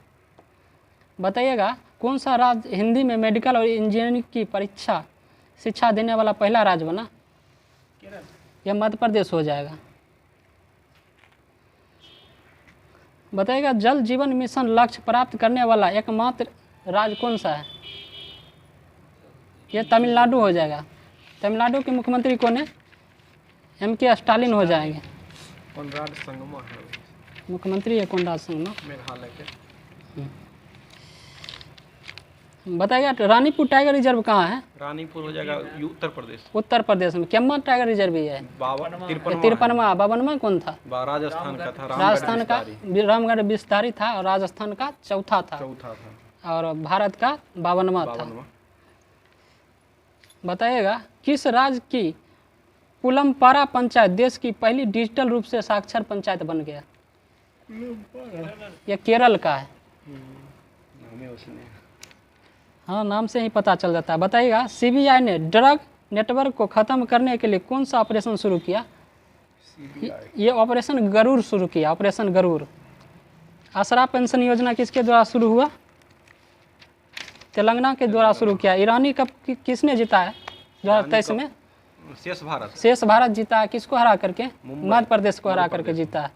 बताइएगा कौन सा राज्य हिंदी में मेडिकल और इंजीनियरिंग की परीक्षा शिक्षा देने वाला पहला राज्य बना? यह मध्य प्रदेश हो जाएगा। बताइएगा जल जीवन मिशन लक्ष्य प्राप्त करने वाला एकमात्र राज्य कौन सा है? यह तमिलनाडु हो जाएगा। तमिलनाडु के मुख्यमंत्री कौन है? MK स्टालिन हो जाएंगे। कोनराड संगमा है मुख्यमंत्री है कोनराड संगमा, मेघालय के। बताइएगा रानीपुर टाइगर रिजर्व कहाँ है? रानीपुर हो जाएगा उत्तर प्रदेश। उत्तर प्रदेश में। केम्मा टाइगर रिजर्व भी है। 53वां कौन था? राजस्थान का था। राजस्थान का रामगढ़ विस्तारी था। और राजस्थान का चौथा था। और भारत का 52वां था। बताइएगा किस राज्य की पुलमपारा पंचायत देश की पहली डिजिटल रूप से साक्षर पंचायत बन गया? यह केरल का है। हाँ नाम से ही पता चल जाता है। बताइएगा CBI ने ड्रग नेटवर्क को ख़त्म करने के लिए कौन सा ऑपरेशन शुरू किया? ये ऑपरेशन गरुड़ शुरू किया। ऑपरेशन गरुड़। आसरा पेंशन योजना किसके द्वारा शुरू हुआ? तेलंगाना के द्वारा शुरू किया। ईरानी कप किसने जीता है 2023 में? शेष भारत जीता है। किसको हरा करके? मध्य प्रदेश को हरा करके जीता है।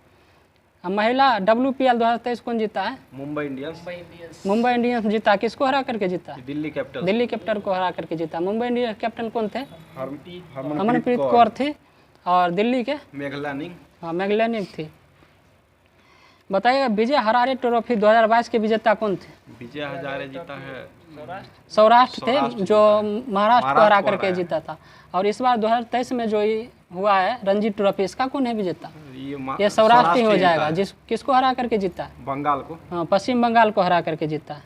महिला WPL 2023 कौन जीता है? मुंबई इंडियंस जीता। किसको हरा करके जीता? दिल्ली कैपिटल को हरा करके जीता। मुंबई इंडियंस कैप्टन कौन थे? हरमनप्रीत कौर थी। और दिल्ली के मैगलैनिंग थी। बताइएगा विजय हजारे ट्रॉफी 2022 के विजेता कौन थे? विजय हजारे जीता है सौराष्ट्र थे, जो महाराष्ट्र को हरा करके जीता था। और इस बार 2023 में जो हुआ है रणजी ट्रॉफी, इसका कौन है विजेता? ये सौराष्ट्र ही हो जाएगा। किसको हरा करके जीता? बंगाल को। हाँ पश्चिम बंगाल को हरा करके जीता।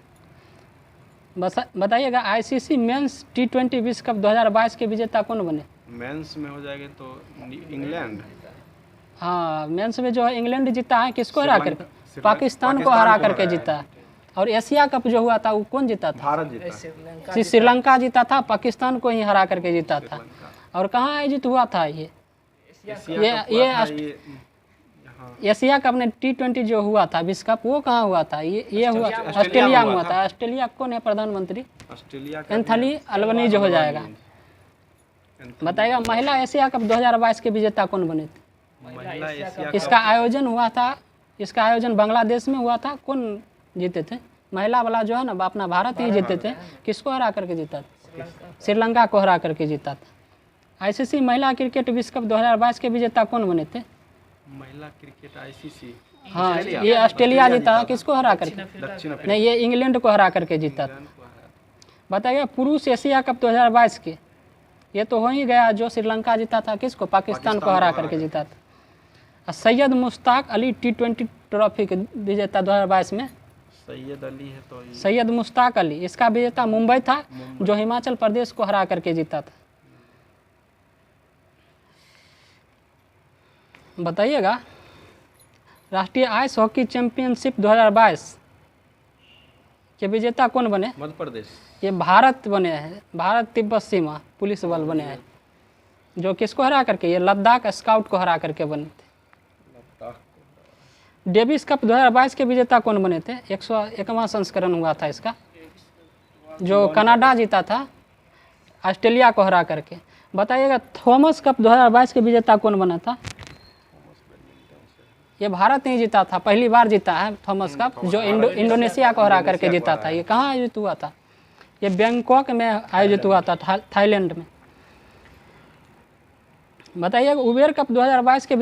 बताइएगा ICC मेंस T20 विश्व कप 2022 के विजेता कौन बने? मेंस में हो जाएगा तो इंग्लैंड। हाँ मेंस में जो है इंग्लैंड जीता है। किसको हरा करके? पाकिस्तान को हरा करके जीता है। और एशिया कप जो हुआ था वो कौन जीता था? भारत जीता। श्रीलंका जीता था। पाकिस्तान को ही हरा करके जीता था। और कहाँ आयोजित हुआ था ये एशिया कप ने T20 जो हुआ था विश्व कप, वो कहाँ हुआ था? ये हुआ ऑस्ट्रेलिया में हुआ था। ऑस्ट्रेलिया कौन है प्रधानमंत्री? ऑस्ट्रेलिया एंथनी अल्बनीज़ हो जाएगा। बताइएगा महिला एशिया कप 2022 के विजेता कौन बने थे? महिला एशिया इसका आयोजन हुआ था, इसका आयोजन बांग्लादेश में हुआ था। कौन जीते थे? महिला वाला जो है ना अपना भारत ही जीते थे। किसको हरा करके जीता था? श्रीलंका को हरा करके जीता था। ICC महिला क्रिकेट विश्व कप 2022 के विजेता कौन बने थे? महिला क्रिकेट ICC, हाँ ये ऑस्ट्रेलिया जीता। किसको हरा करके? दक्षिण नहीं, ये इंग्लैंड को हरा करके जीता था। बताइए पुरुष एशिया कप 2022 के, ये तो हो ही गया। जो श्रीलंका जीता था किसको? पाकिस्तान को हरा करके जीता था। और सैयद मुश्ताक अली T20 ट्रॉफी के विजेता 2022 में सैयद अली है तो सैयद मुश्ताक अली, इसका विजेता मुंबई था जो हिमाचल प्रदेश को हरा करके जीता था। बताइएगा राष्ट्रीय आइस हॉकी चैंपियनशिप 2022 के विजेता कौन बने? मध्य प्रदेश। ये भारत बने हैं, भारत तिब्बत सीमा पुलिस बल बने हैं। जो किसको हरा करके? ये लद्दाख स्काउट को हरा करके बने थे। डेविस कप 2022 के विजेता कौन बने थे? 101वां संस्करण हुआ था इसका, जो कनाडा जीता था ऑस्ट्रेलिया को हरा करके। बताइएगा थॉमस कप 2022 के विजेता कौन बना था? ये भारत नहीं जीता था, पहली बार जीता है थॉमस कप, जो इंडोनेशिया को हरा करके जीता था। ये कहाँ आयोजित हुआ था? ये बैंकॉक में आयोजित हुआ था, थाईलैंड में। बताइएगा उबेर कप 2022 के